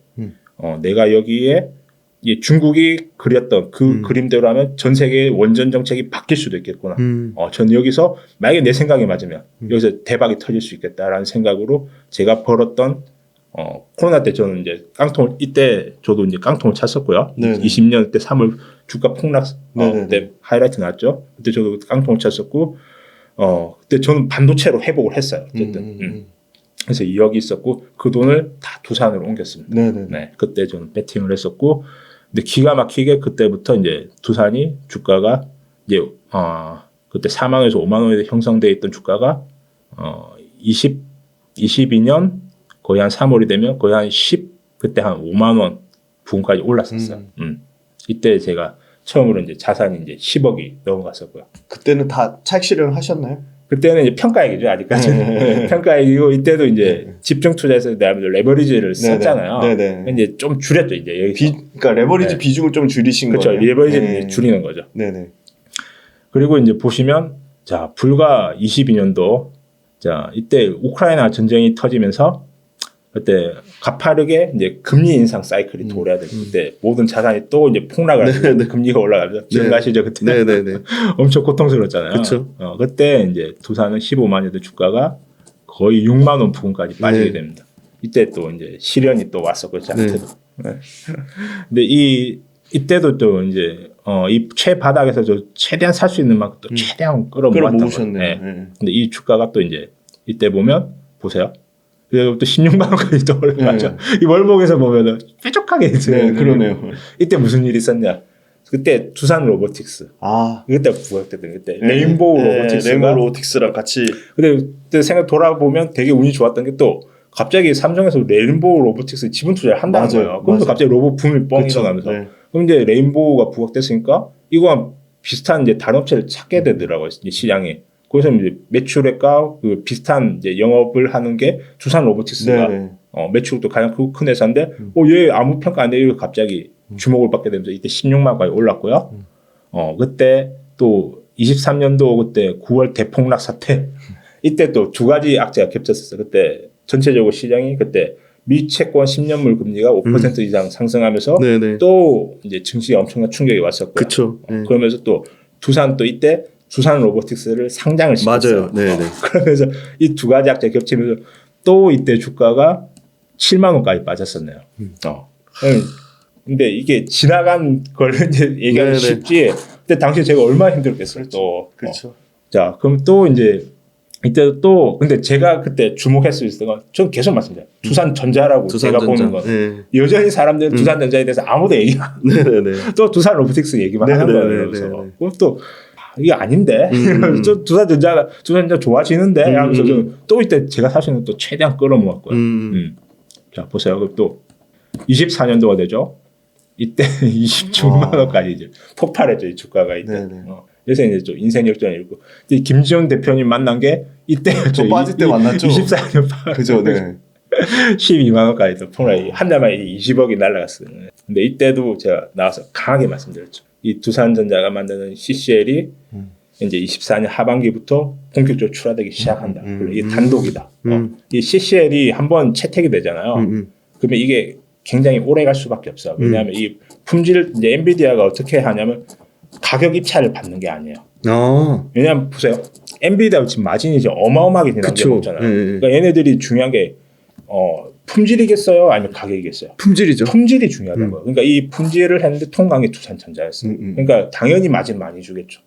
내가 여기에 중국이 그렸던 그 그림대로 하면 전 세계의 원전 정책이 바뀔 수도 있겠구나. 저는 여기서 만약에 내 생각이 맞으면 여기서 대박이 터질 수 있겠다라는 생각으로 제가 벌었던 코로나 때 저는 이제 깡통을 이때 저도 이제 깡통을 찼었고요. 20년 때 3월 주가 폭락 때 하이라이트 나왔죠. 그때 저도 깡통을 찼었고 그때 저는 반도체로 회복을 했어요. 어쨌든. 그래서 2억이 있었고 그 돈을 다 두산으로 옮겼습니다. 그때 저는 배팅을 했었고 근데 기가 막히게 그때부터 이제 두산이 주가가 이제 그때 4만 원에서 5만 원에 형성돼 있던 주가가 22년 거의 한 3월이 되면 거의 한 10 그때 한 5만 원 부근까지 올랐었어요. 이때 제가 처음으로 이제 자산이 이제 10억이 넘어갔었고요. 그때는 다 차익 실현 하셨나요? 그때는 이제 평가액이죠 아직까지. 평가액이고 이때도 이제 집중 투자에서 레버리지를 썼잖아요. 네네. 이제 좀 줄였죠 이제 여기서. 그러니까 레버리지 비중을 좀 줄이신 그렇죠. 거예요. 레버리지를 줄이는 거죠. 네네. 그리고 이제 보시면 자 불과 22년도 자 이때 우크라이나 전쟁이 터지면서 그때 가파르게 이제 금리 인상 사이클이 돌아야 되고 그때 모든 자산이 또 이제 폭락을 하고 금리가 올라가면서 기억나시죠 그때? 네네네. 엄청 고통스러웠잖아요. 그렇죠. 그때 이제 두산은 15만이었던 주가가 거의 6만 원 부근까지 빠지게 됩니다. 이때 또 이제 시련이 또 왔었고 저한테도. 네. 근데 이때도 또 이제 이 최바닥에서 최대한 살 수 있는 만큼 또 최대한 끌어모았던 거예요. 근데 이 주가가 또 이제 이때 보면 보세요. 그리고 또 16만 원까지 또 올라가죠. 이 월봉에서 보면은 뾰족하게 있어요. 네, 그러네요. 이때 무슨 일이 있었냐? 그때 두산 로보틱스. 그때 부각됐던 그때 레인보우 로보틱스랑 같이. 그때 생각 돌아보면 되게 운이 좋았던 게 또 갑자기 삼성에서 레인보우 로보틱스 지분 투자를 한다는 거예요. 그럼 또 갑자기 로봇 붐이 뻥 일어나면서. 그럼 이제 레인보우가 부각됐으니까 이거랑 비슷한 이제 다른 업체를 찾게 되더라고요. 이제 시장에. 거기서 이제 매출액과 그 비슷한 이제 영업을 하는 게 두산 로보틱스가 매출도 가장 큰 회사인데 얘 아무 평가 안 되고 갑자기 주목을 받게 되면서 이때 16만까지 올랐고요. 그때 또 23년도 그때 9월 대폭락 사태 이때 또 두 가지 악재가 겹쳤었어요. 그때 전체적으로 시장이 그때 미 채권 10년물 금리가 5% 이상 상승하면서 또 이제 증시에 엄청난 충격이 왔었고요. 그쵸. 그러면서 또 두산 또 이때 두산 로보틱스를 상장을 시켰어요. 맞아요. 그러면서 이 두 가지 악재 겹치면서 또 이때 주가가 7만 원까지 빠졌었네요. 근데 이게 지나간 걸 이제 얘기하기 쉽지. 그때 당시에 제가 얼마나 힘들었겠어요. 또. 그렇죠. 자, 그럼 또 이제 이때 또 근데 제가 그때 주목했을 건 전 계속 말씀드려요. 두산전자라고 제가 보는 건 여전히 사람들은 두산전자에 대해서 아무도 얘기 안 하고 또 두산 로보틱스 얘기만 하는 거예요. 그래서 또 이게 아닌데 두산전자 좋아지는데 하면서 또 이때 제가 사실은 또 최대한 끌어모았고요. 자 보세요. 그럼 또 24년도가 되죠. 이때 26만 원까지 이제 폭발했죠. 이 주가가 이때. 그래서 이제 좀 인생 역전이 있고 김지훈 대표님 만난 게 이때였죠. 빠질 때 만났죠. 24년 그죠. 12만 원까지 또 폭락이 한 달만에 20억이 날라갔어요. 근데 이때도 제가 나와서 강하게 말씀드렸죠. 이 두산전자가 만드는 CCL이 이제 24년 하반기부터 본격적으로 출하되기 시작한다. 이게 단독이다. 이 CCL이 한번 채택이 되잖아요. 그러면 이게 굉장히 오래 갈 수밖에 없어요. 왜냐하면 이 품질 이제 엔비디아가 어떻게 하냐면 가격 입찰을 받는 게 아니에요. 왜냐하면 보세요. 엔비디아 지금 마진이 이제 어마어마하게 지난 게 없잖아요. 그러니까 얘네들이 중요한 게 품질이겠어요? 아니면 가격이겠어요? 품질이죠. 품질이 중요하다는 거예요. 그러니까 이 품질을 했는데 통과한 게 두산전자였어요. 그러니까 당연히 마진 많이 주겠죠.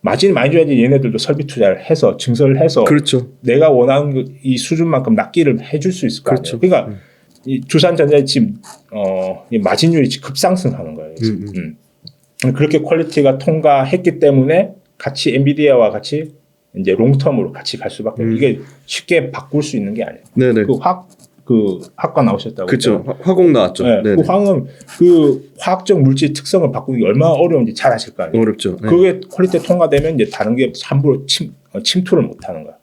마진 많이 줘야지 얘네들도 설비 투자를 해서 증설을 해서 그렇죠. 내가 원하는 이 수준만큼 납기를 해줄 수 있을 거 아니에요. 그러니까 이 두산전자의 지금 마진율이 급상승하는 거예요. 그렇게 퀄리티가 통과했기 때문에 같이 엔비디아와 같이 이제 롱텀으로 같이 갈 수밖에 없어요. 이게 쉽게 바꿀 수 있는 게 아니에요. 그 학과 나오셨다고. 그렇죠. 화공 나왔죠. 그 화학은 그 화학적 물질 특성을 바꾸기 얼마나 어려운지 잘 아실 거 아니에요. 어렵죠. 그게 퀄리티 통과되면 이제 다른 게 함부로 침투를 못 하는 거야.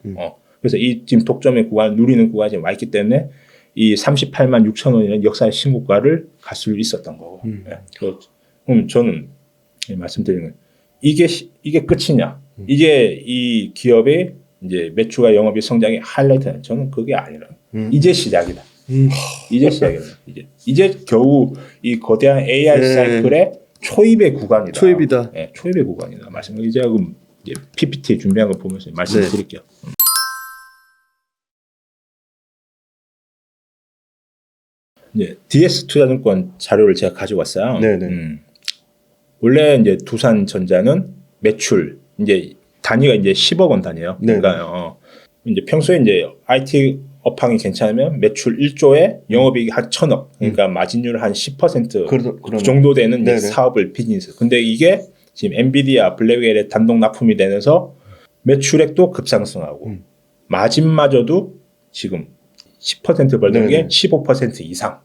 그래서 이 지금 독점의 구간 누리는 구간이 지금 와 있기 때문에 이 38만 6천 원이라는 역사의 신고가를 갈 수 있었던 거고. 그럼 저는 말씀드리는 건 이게 끝이냐? 이게 이 기업의 이제 매출과 영업이 성장의 하이라이트는 저는 그게 아니라 이제 시작이다. 이제 시작이다. 이제 겨우 이 거대한 AI 사이클의 초입의 구간이다. 초입이다. 네, 초입의 구간이다. 제가 그럼 이제 PPT 준비한 거 보면서 말씀드릴게요. 이제 DS 투자증권 자료를 제가 가지고 왔어요. 원래 이제 두산전자는 매출 이제 단위가 이제 10억 원 단위예요. 그러니까 이제 평소에 이제 IT 업황이 괜찮으면 매출 1조에 영업이익이 한 1,000억. 그러니까 마진율 한 10% 그 정도 되는 이제 사업을 비즈니스. 근데 이게 지금 엔비디아, 블랙웰의 단독 납품이 되면서 매출액도 급상승하고 마진마저도 지금 10% 벌던 게 15% 이상.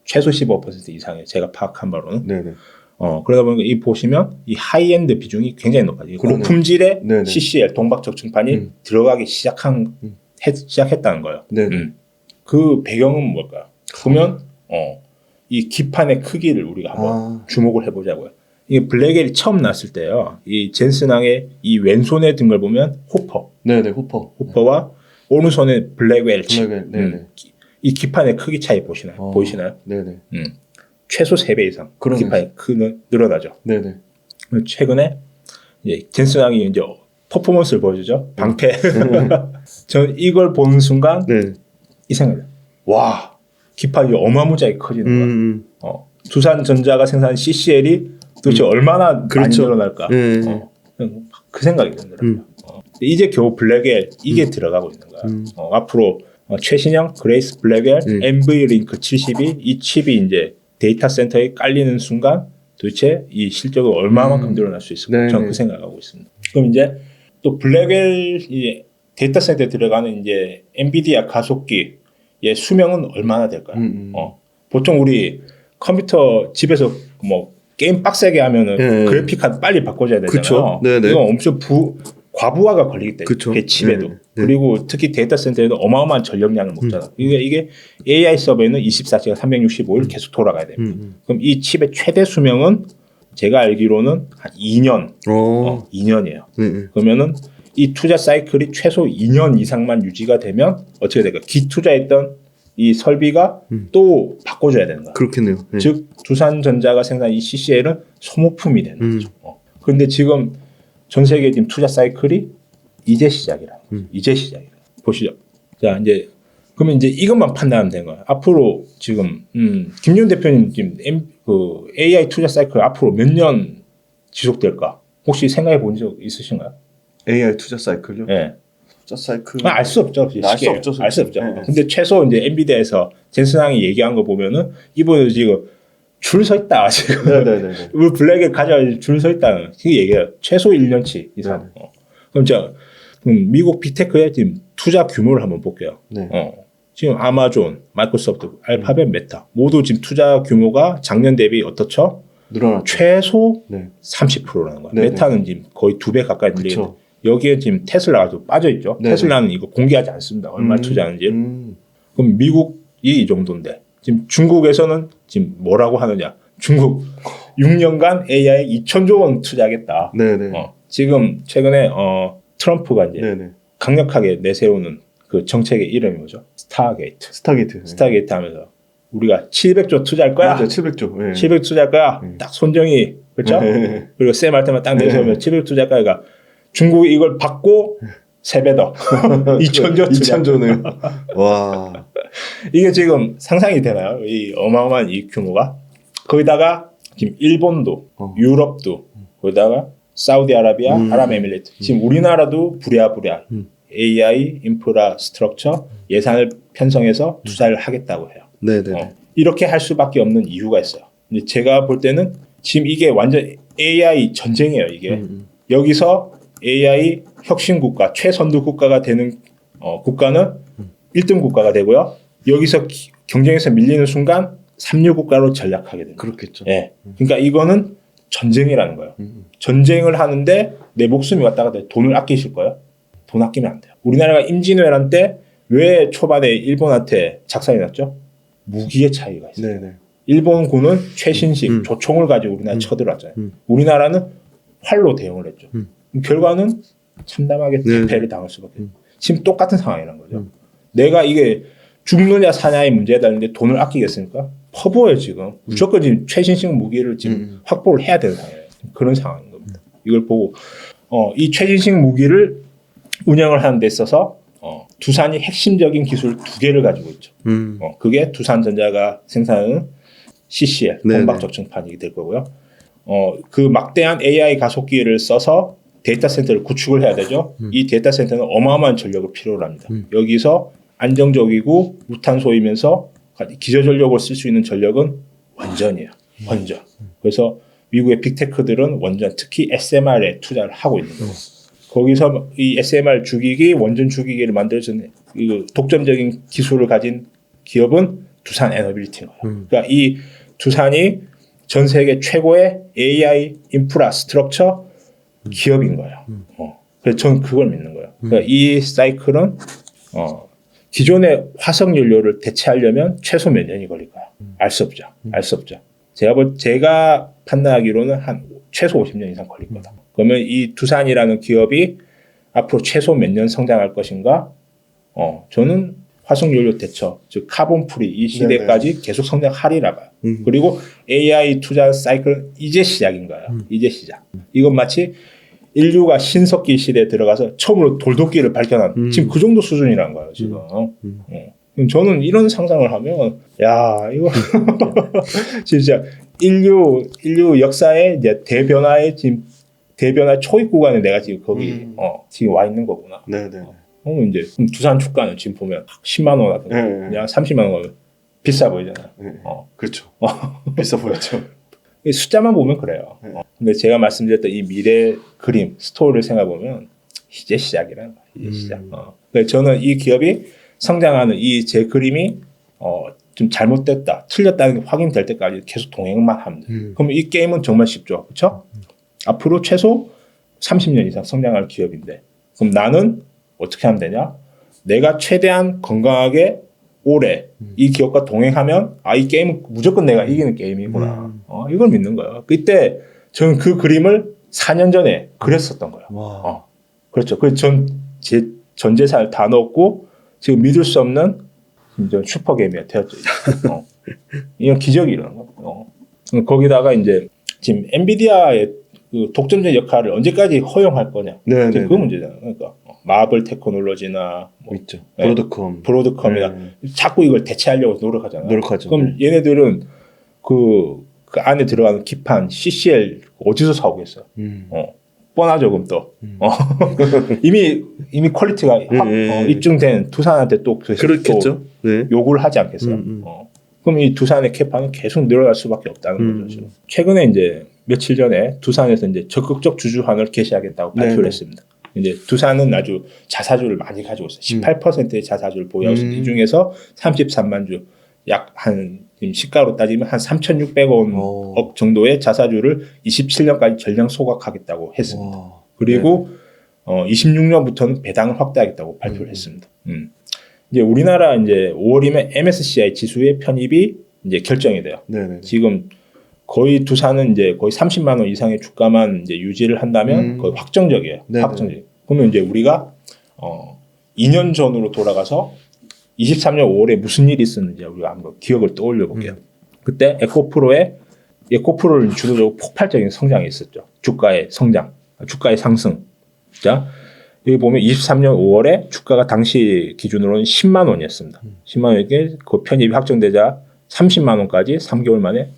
최소 15% 이상이에요. 제가 파악한 바로는. 그러다 보니까 이 보시면 이 하이엔드 비중이 굉장히 높아요. 고품질의 네네. CCL 동박적층판이 들어가기 시작했다는 거예요. 그 배경은 뭘까요? 보면 이 기판의 크기를 우리가 한번 주목을 해보자고요. 이게 블랙엘이 처음 났을 때요. 이 젠슨왕의 이 왼손에 든 걸 보면 호퍼. 네네, 호퍼와 오른손에 블랙웰 칩. 네네. 이 기판의 크기 차이 보이시나요? 네네. 최소 3배 이상 기판이 늘어나죠. 네네. 최근에 이제 젠슨왕이 이제 퍼포먼스를 보여주죠. 방패. 저 이걸 보는 순간 이 생각이에요. 와, 기판이 어마무지하게 커지는 거야. 두산전자가 생산한 CCL이 도대체 얼마나 많이 늘어날까? 그 생각이 들더라고요. 이제 겨우 블랙엘 이게 들어가고 있는 거야. 앞으로 최신형 그레이스 블랙엘 NVLink 72 이 칩이 이제 데이터 센터에 깔리는 순간 도대체 이 실적을 얼마만큼 늘어날 수 있을까? 저는 그 생각하고 있습니다. 그럼 이제 또 블랙엘 이 데이터 센터에 들어가는 이제 엔비디아 가속기의 수명은 얼마나 될까요? 보통 우리 컴퓨터 집에서 뭐 게임 빡세게 하면은 그래픽 카드 빨리 바꿔줘야 되잖아요. 이건 엄청 과부하가 걸리기 때문에 그 칩에도 그리고 특히 데이터 센터에도 어마어마한 전력량을 먹잖아. 이게 AI 서버에는 24시간 365일 계속 돌아가야 됩니다. 그럼 이 칩의 최대 수명은 제가 알기로는 한 2년, 2년이에요. 그러면은 이 투자 사이클이 최소 2년 이상만 유지가 되면 어떻게 될까? 기투자했던 이 설비가 또 바꿔줘야 되는 거야. 그렇겠네요. 즉 두산전자가 생산한 이 CCL은 소모품이 되는 거죠. 그런데 지금 전 세계 지금 투자 사이클이 이제 시작이라. 이제 시작이라. 보시죠. 자 이제 그러면 이제 이것만 판단하면 되는 거야. 앞으로 지금 김윤 대표님 지금 그 AI 투자 사이클 앞으로 몇 년 지속될까? 혹시 생각해 본 적 있으신가요? AI 투자 사이클요? 네. 사이클 알 수 없죠. 알 수 없죠. 근데 최소 이제 엔비디아에서 젠슨왕이 얘기한 거 보면은 이분은 지금 줄 서 있다 지금. 우리 블랙에 가져와 줄 서 있다는 그 얘기예요. 최소 1년치 이상. 그럼 저 미국 빅테크의 지금 투자 규모를 한번 볼게요. 지금 아마존, 마이크로소프트, 알파벳, 메타 모두 지금 투자 규모가 작년 대비 어떻죠? 늘어났죠. 최소 30%라는 거야. 메타는 지금 거의 2배 가까이 늘리겠네. 여기에 지금 테슬라가 좀 빠져 있죠. 테슬라는 이거 공개하지 않습니다. 얼마 투자하는지. 그럼 미국이 이 정도인데 지금 중국에서는 지금 뭐라고 하느냐? 중국 6년간 AI 2천조 원 투자하겠다. 지금 최근에 트럼프가 이제 강력하게 내세우는 그 정책의 이름이 뭐죠? 스타게이트 하면서 우리가 700조 투자할 거야. 맞아요. 700조. 700조 투자할 거야. 딱 손정희 그렇죠? 그리고 쌤 할 때만 딱 내세우면 700조 투자할 거야. 중국이 이걸 받고 3배 더 2천조네요. 와. 이게 지금 상상이 되나요? 이 어마어마한 이 규모가. 거기다가 지금 일본도 유럽도 거기다가 사우디아라비아, 아랍에미리트 지금 우리나라도 부랴부랴 AI 인프라스트럭처 예산을 편성해서 투자를 하겠다고 해요. 이렇게 할 수밖에 없는 이유가 있어요. 근데 제가 볼 때는 지금 이게 완전 AI 전쟁이에요. 이게 여기서 AI 혁신 국가, 최선두 국가가 되는 국가는 1등 국가가 되고요. 여기서 경쟁에서 밀리는 순간 3류 국가로 전락하게 됩니다. 그렇겠죠. 예. 그러니까 이거는 전쟁이라는 거예요. 전쟁을 하는데 내 목숨이 왔다 갔다 돈을 아끼실 거예요? 돈 아끼면 안 돼요. 우리나라가 임진왜란 때 왜 초반에 일본한테 작살이 났죠? 무기의 차이가 있어요. 일본군은 최신식 조총을 가지고 우리나라에 쳐들어왔잖아요. 우리나라는 활로 대응을 했죠. 결과는 참담하게 패배를 당할 수밖에 없어요. 지금 똑같은 상황이라는 거죠. 내가 이게 죽느냐 사냐의 문제다 했는데 돈을 아끼겠습니까? 퍼부어요 지금. 무조건 지금 최신식 무기를 지금 확보를 해야 되는 상황이에요. 그런 상황인 겁니다. 이걸 보고 이 최신식 무기를 운영을 하는 데 있어서 두산이 핵심적인 기술 2개를 가지고 있죠. 그게 두산전자가 생산하는 CCL 동박적층판이 될 거고요. 그 막대한 AI 가속기를 써서 데이터 센터를 구축을 해야 되죠. 이 데이터 센터는 어마어마한 전력을 필요로 합니다. 여기서 안정적이고 무탄소이면서 기저전력을 쓸 수 있는 전력은 원전이에요. 원전. 그래서 미국의 빅테크들은 원전, 특히 SMR에 투자를 하고 있는 거예요. 거기서 이 SMR 주기기, 원전 주기기를 만들어준 독점적인 기술을 가진 기업은 두산 에너빌리티인 거예요. 그러니까 이 두산이 전 세계 최고의 AI 인프라스트럭처 기업인 거예요. 그래서 저는 그걸 믿는 거예요. 그러니까 이 사이클은 기존의 화석 연료를 대체하려면 최소 몇 년이 걸릴 거야. 알 수 없죠. 알 수 없죠. 제가 판단하기로는 한 최소 50년 이상 걸릴 거다. 그러면 이 두산이라는 기업이 앞으로 최소 몇 년 성장할 것인가? 저는 화석연료 대처, 즉 카본 프리 이 시대까지 네네. 계속 성장하리라 봐요. 그리고 AI 투자 사이클은 이제 시작인 거예요. 이제 시작. 이건 마치 인류가 신석기 시대에 들어가서 처음으로 돌도끼를 발견한 지금 그 정도 수준이라는 거예요. 지금. 저는 이런 상상을 하면 야 이거 진짜 인류 역사의 이제 대변화 초입 구간에 내가 지금 거기 지금 와 있는 거구나. 네네. 이제 두산 주가는 지금 보면 10만 원 같은 거, 그냥 30만 원 비싸 보이잖아요. 그렇죠. 비싸 보였죠. 숫자만 보면 그래요. 근데 제가 말씀드렸던 이 미래 그림 스토리를 생각해 보면 이제 시작이라는 거예요. 이제 시작. 그래서 저는 이 기업이 성장하는 이 제 그림이 좀 잘못됐다, 틀렸다는 게 확인될 때까지 계속 동행만 하면 돼요. 그럼 이 게임은 정말 쉽죠, 그렇죠? 앞으로 최소 30년 이상 성장할 기업인데, 그럼 나는 어떻게 하면 되냐? 내가 최대한 건강하게 오래 이 기업과 동행하면 이 게임은 무조건 내가 이기는 게임이구나. 이걸 믿는 거예요. 그때 저는 그 그림을 4년 전에 그랬었던 거예요. 그렇죠. 그래서 전 재산을 다 넣었고 지금 믿을 수 없는 슈퍼게임이 되었죠. 이건 기적이 일어난 거예요. 거기다가 이제 지금 엔비디아의 그 독점적 역할을 언제까지 허용할 거냐. 그 문제잖아요. 그러니까 마블 테크놀로지나 뭐 있죠. 브로드컴이나 자꾸 이걸 대체하려고 노력하잖아요. 노력하죠. 그럼 얘네들은 그 안에 들어가는 기판 CCL 어디서 사오겠어요? 뻔하죠, 그럼 또. 이미 퀄리티가 입증된 두산한테 또 그렇겠죠. 요구를 하지 않겠어요? 그럼 이 두산의 캐파는 계속 늘어날 수밖에 없다는 거죠. 지금. 최근에 이제 며칠 전에 두산에서 이제 적극적 주주환을 개시하겠다고 발표를 했습니다. 이제 두산은 아주 자사주를 많이 가지고 있어요. 18%의 자사주를 보유하고 있습니다. 이 중에서 33만 주, 약 한 시가로 따지면 한 3,600억 정도의 자사주를 27년까지 전량 소각하겠다고 했습니다. 그리고 26년부터는 배당을 확대하겠다고 발표를 했습니다. 이제 우리나라 이제 5월이면 MSCI 지수의 편입이 이제 결정이 돼요. 지금 거의 두산은 이제 거의 30만 원 이상의 주가만 이제 유지를 한다면 거의 확정적이에요. 확정적. 그러면 이제 우리가 2년 전으로 돌아가서 23년 5월에 무슨 일이 있었는지 우리가 한번 기억을 떠올려 볼게요. 그때 에코프로를 주도적으로 폭발적인 성장이 있었죠. 주가의 성장, 주가의 상승. 자, 여기 보면 23년 5월에 주가가 당시 기준으로는 10만 원이었습니다. 10만 원에게 그 편입이 확정되자 30만 원까지 3개월 만에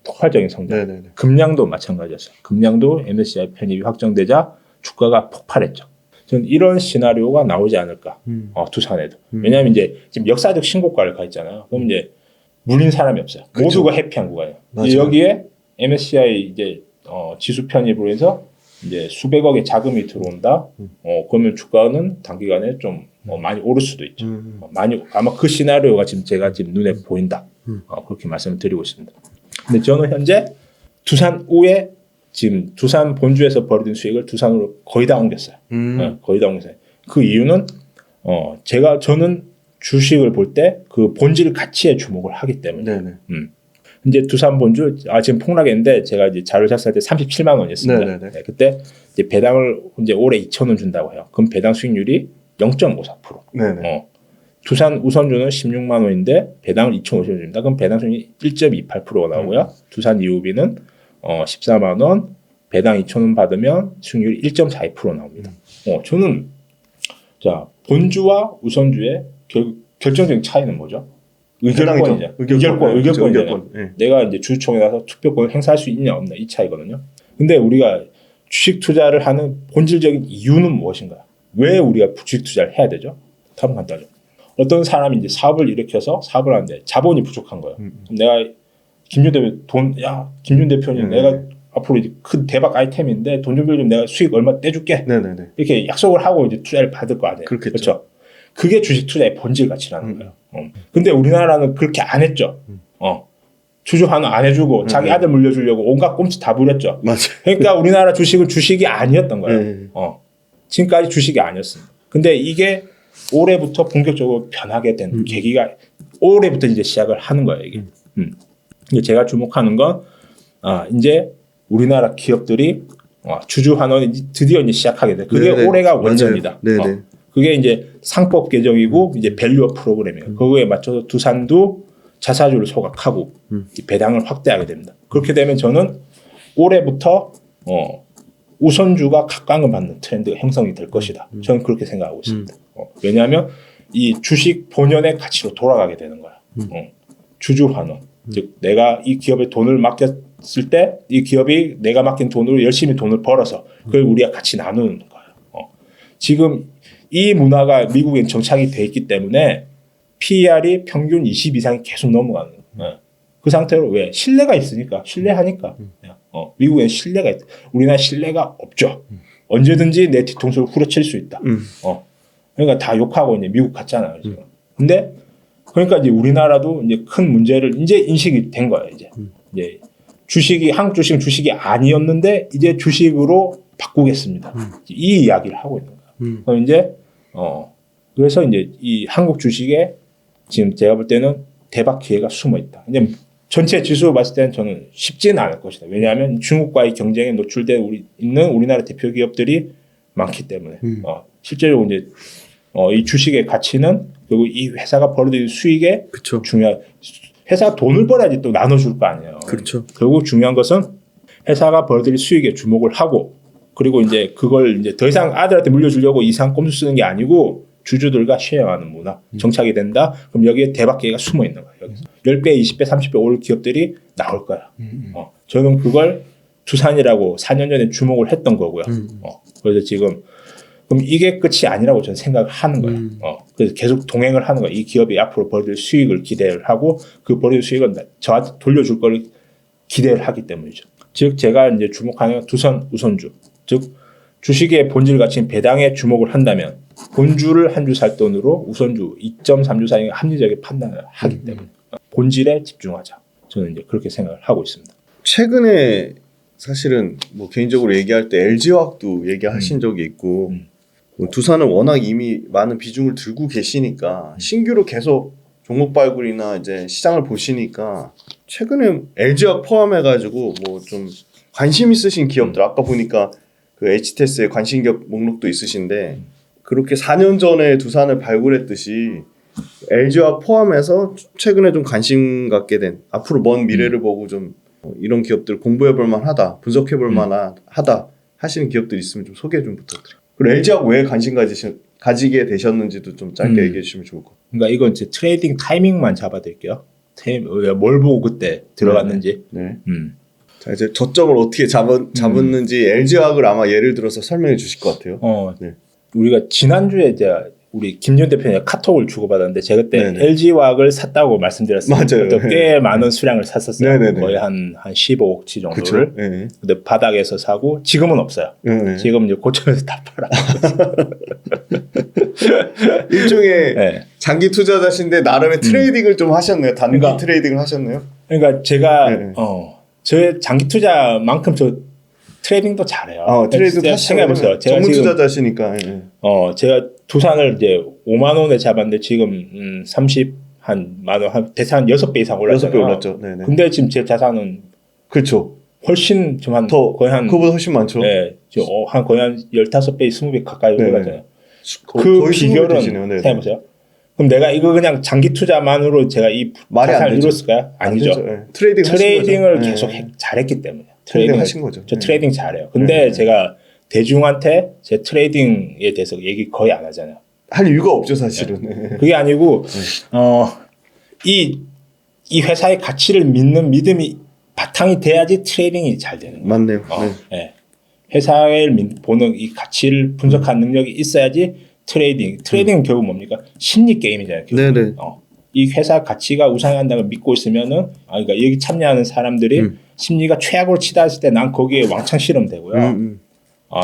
폭발적인 성장. 금량도 마찬가지였어요. 금량도 MSCI 편입이 확정되자 주가가 폭발했죠. 저는 이런 시나리오가 나오지 않을까. 두산에도. 왜냐하면 이제 지금 역사적 신고가를 가 있잖아요. 그럼 이제 물린 사람이 없어요. 그쵸. 모두가 해피한 구간이에요. 여기에 MSCI 이제 지수 편입으로 해서 이제 수백억의 자금이 들어온다. 그러면 주가는 단기간에 좀 많이 오를 수도 있죠. 많이 아마 그 시나리오가 지금 제가 지금 눈에 보인다. 그렇게 말씀을 드리고 있습니다. 근데 저는 현재 두산우에 지금 두산 본주에서 벌어진 수익을 두산으로 거의 다 옮겼어요. 거의 다 옮겼어요. 그 이유는 저는 주식을 볼 때 그 본질 가치에 주목을 하기 때문에. 이제 두산 본주 지금 폭락했는데 제가 이제 자료 샀을 때 37만 원이었습니다. 그때 이제 배당을 이제 올해 2,000원 준다고 해요. 그럼 배당 수익률이 0.54%. 두산 우선주는 16만 원인데 배당을 2,500원 줍니다. 그럼 배당 수익률이 1.28%가 나오고요. 두산 이우비는 14만 원, 배당 2,000원 받으면 수익률이 1.42% 나옵니다. 저는 자 본주와 우선주의 결정적인 차이는 뭐죠? 의결권이죠. 의결권이죠. 내가 이제 주주총회 가서 투표권을 행사할 수 있냐 없냐 이 차이거든요. 근데 우리가 주식 투자를 하는 본질적인 이유는 무엇인가? 왜 우리가 주식 투자를 해야 되죠? 답은 간단하죠. 어떤 사람이 이제 사업을 일으켜서 사업을 하는데 자본이 부족한 거예요. 그럼 내가 김준 대표님 내가 앞으로 이제 큰 대박 아이템인데 돈 좀 빌리면 내가 수익 얼마 떼줄게. 이렇게 약속을 하고 이제 투자를 받을 거 아니에요. 그렇죠. 그게 주식 투자의 본질 가치라는 거예요. 근데 우리나라는 그렇게 안 했죠. 주주 환원 안 해주고 자기 아들 물려주려고 온갖 꼼수 다 부렸죠. 맞아요. 그러니까 우리나라 주식은 주식이 아니었던 거예요. 지금까지 주식이 아니었습니다. 근데 이게 올해부터 본격적으로 변하게 된 계기가 올해부터 이제 시작을 하는 거예요. 이게. 제가 주목하는 건 이제 우리나라 기업들이 주주 환원이 드디어 이제 시작하게 돼. 그게 네네. 올해가 원전이다. 네네. 그게 이제 상법 개정이고 이제 밸류업 프로그램이에요. 그거에 맞춰서 두산도 자사주를 소각하고 이 배당을 확대하게 됩니다. 그렇게 되면 저는 올해부터 우선주가 각광을 받는 트렌드가 형성이 될 것이다. 저는 그렇게 생각하고 있습니다. 왜냐하면 이 주식 본연의 가치로 돌아가게 되는 거야. 주주 환원. 즉 내가 이 기업에 돈을 맡겼을 때 이 기업이 내가 맡긴 돈으로 열심히 돈을 벌어서 그걸 우리가 같이 나누는 거예요. 지금 이 문화가 미국엔 정착이 돼 있기 때문에 PER이 평균 20 이상이 계속 넘어가는 거예요. 그 상태로 왜? 신뢰가 있으니까. 신뢰하니까. 미국엔 신뢰가 있다. 우리나라 신뢰가 없죠. 언제든지 내 뒤통수를 후려칠 수 있다. 그러니까 다 욕하고 이제 미국 갔잖아요. 지금. 근데 그러니까 이제 우리나라도 이제 큰 문제를 이제 인식이 된 거예요. 이제 주식이 한국 주식은 주식이 아니었는데 이제 주식으로 바꾸겠습니다. 이 이야기를 하고 있는 거예요. 그럼 이제 그래서 이제 이 한국 주식에 지금 제가 볼 때는 대박 기회가 숨어 있다. 이제 전체 지수 봤을 때는 저는 쉽지는 않을 것이다. 왜냐하면 중국과의 경쟁에 노출돼 있는 우리나라 대표 기업들이 많기 때문에 실제로 이제 이 주식의 가치는 그리고 이 회사가 벌어들인 수익에 그쵸. 중요한 회사가 돈을 벌어야지 또 나눠줄 거 아니에요. 그렇죠. 결국 중요한 것은 회사가 벌어들인 수익에 주목을 하고 그리고 이제 그걸 이제 더 이상 아들한테 물려주려고 이상 꼼수 쓰는 게 아니고 주주들과 쉐어하는 문화 정착이 된다. 그럼 여기에 대박 기회가 숨어 있는 거예요. 여기서 10배, 20배, 30배 오를 기업들이 나올 거야. 저는 그걸 두산이라고 4년 전에 주목을 했던 거고요. 그래서 지금 그럼 이게 끝이 아니라고 저는 생각을 하는 거예요. 그래서 계속 동행을 하는 거예요. 이 기업이 앞으로 벌어들 수익을 기대를 하고 그 벌어들 수익은 저한테 돌려줄 걸 기대를 하기 때문이죠. 즉 제가 이제 주목하는 두산 우선주, 즉 주식의 본질 가치인 배당에 주목을 한다면 본주를 한 주 살 돈으로 우선주 2.3주 사이에 합리적인 판단을 하기 때문에 본질에 집중하자. 저는 이제 그렇게 생각을 하고 있습니다. 최근에 사실은 뭐 개인적으로 얘기할 때 LG화학도 얘기하신 적이 있고 뭐 두산은 워낙 이미 많은 비중을 들고 계시니까 신규로 계속 종목 발굴이나 이제 시장을 보시니까 최근에 LG화학 포함해가지고 뭐 좀 관심 있으신 기업들 아까 보니까 그 HTS의 관심 기업 목록도 있으신데 그렇게 4년 전에 두산을 발굴했듯이 LG화학 포함해서 최근에 좀 관심 갖게 된 앞으로 먼 미래를 보고 좀 이런 기업들 공부해볼 만하다 분석해볼 만하다 하시는 기업들 있으면 좀 소개 좀 부탁드려요. 그리고 LG화학 왜 관심 가지게 되셨는지도 좀 짧게 얘기해 주시면 좋을 것 같아요. 그러니까 이건 제 트레이딩 타이밍만 잡아드릴게요. 뭘 보고 그때 들어갔는지. 네. 자 이제 저점을 어떻게 잡았는지 LG화학을 아마 예를 들어서 설명해 주실 것 같아요. 네. 우리가 지난주에 이제 우리 김준 대표님 카톡을 주고받았는데 제가 그때 네네. LG화학을 샀다고 말씀드렸어요. 맞아요. 꽤 많은 수량을 샀었어요. 네네네. 거의 한 15억치 정도를. 네. 근데 바닥에서 사고 지금은 없어요. 네. 지금 이제 고점에서 다 팔아. 일종의 네. 장기 투자자신데 나름의 트레이딩을 좀 하셨네요. 단기 그러니까, 트레이딩을 하셨네요. 그러니까 제가 네. 저의 장기 투자만큼 저 트레이딩도 잘해요. 트레이딩도 생각해보세요. 제가 전문 지금 투자자시니까. 제가 두산을 이제 5만 원에 잡았는데 지금 30만 원, 한 대산 6배 이상 올랐잖아요. 6배 올랐죠. 네네. 근데 지금 제 자산은 그렇죠. 훨씬 좀 한 더 거의 한 그거보다 훨씬 많죠. 네, 한 거의 한 15배, 20배 가까이 네네. 올랐잖아요. 거의 그 20배 비결은 되시네요. 네네. 생각해보세요. 그럼 내가 이거 그냥 장기 투자만으로 제가 이 말이 안 자산을 되죠. 이뤘을까요? 아니죠. 되죠. 네. 트레이딩을 하신 계속 거죠. 잘했기 때문에. 트레이딩 하신 거죠. 저 트레이딩 잘해요. 근데 제가 대중한테 제 트레이딩에 대해서 얘기 거의 안 하잖아요. 할 이유가 없죠, 사실은. 그게 아니고 이 회사의 가치를 믿는 믿음이 바탕이 돼야지 트레이딩이 잘 되는 거예요. 맞네요. 네. 회사를 보는 이 가치를 분석하는 능력이 있어야지 트레이딩은 결국 뭡니까? 심리 게임이잖아요. 결국. 네네. 이 회사 가치가 우상한다는 걸 믿고 있으면은 그러니까 여기 참여하는 사람들이 심리가 최악으로 치닫을 때 난 거기에 왕창 실으면 되고요.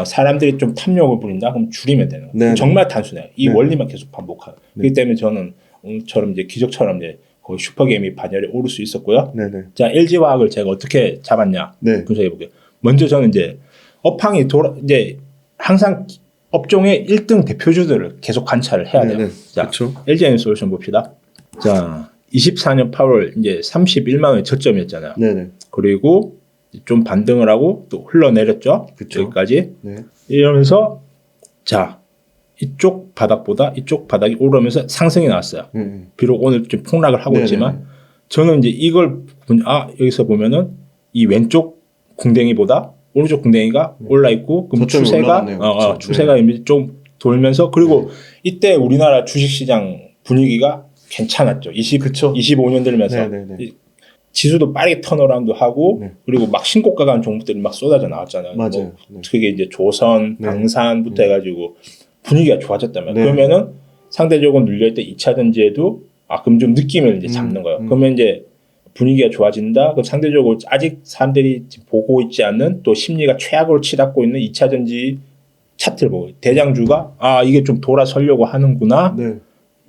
사람들이 좀 탐욕을 부린다 그럼 줄이면 되는 거예요. 네네. 정말 단순해요. 이 네. 원리만 계속 반복하고. 그렇기 때문에 저는 오늘처럼 이제 기적처럼 이제 거의 슈퍼게임이 반열에 오를 수 있었고요. 네네. 자, LG화학을 제가 어떻게 잡았냐 네. 분석해 볼게요. 먼저 저는 이제 업황이 이제 항상 업종의 1등 대표주들을 계속 관찰을 해야 돼요. 네네. 자, 그렇죠. LG에너솔루션 봅시다. 자, 24년 8월 이제 31만 원의 저점이었잖아요. 네네. 그리고 좀 반등을 하고 또 흘러내렸죠. 그쵸. 여기까지. 네. 이러면서 자, 이쪽 바닥보다 이쪽 바닥이 오르면서 상승이 나왔어요. 비록 오늘 좀 폭락을 하고 네네. 있지만 저는 이제 이걸 여기서 보면은 이 왼쪽 궁뎅이보다 오른쪽 궁뎅이가 올라 있고 그럼 추세가 추세가 이미 좀 돌면서 그리고 이때 우리나라 주식시장 분위기가 괜찮았죠. 25년 들면서 지수도 빠르게 턴어라운드 하고 네. 그리고 막 신고가 간 종목들이 막 쏟아져 나왔잖아요. 맞아요. 뭐 그게 이제 조선, 방산부터 해가지고 분위기가 좋아졌다면 네. 그러면은 상대적으로 눌려있던 2차 전지에도 그럼 좀 느낌을 이제 잡는 거예요. 그러면 이제 분위기가 좋아진다. 그럼 상대적으로 아직 사람들이 보고 있지 않는 또 심리가 최악으로 치닫고 있는 2차 전지 차트를 보고 대장주가 이게 좀 돌아서려고 하는구나. 네.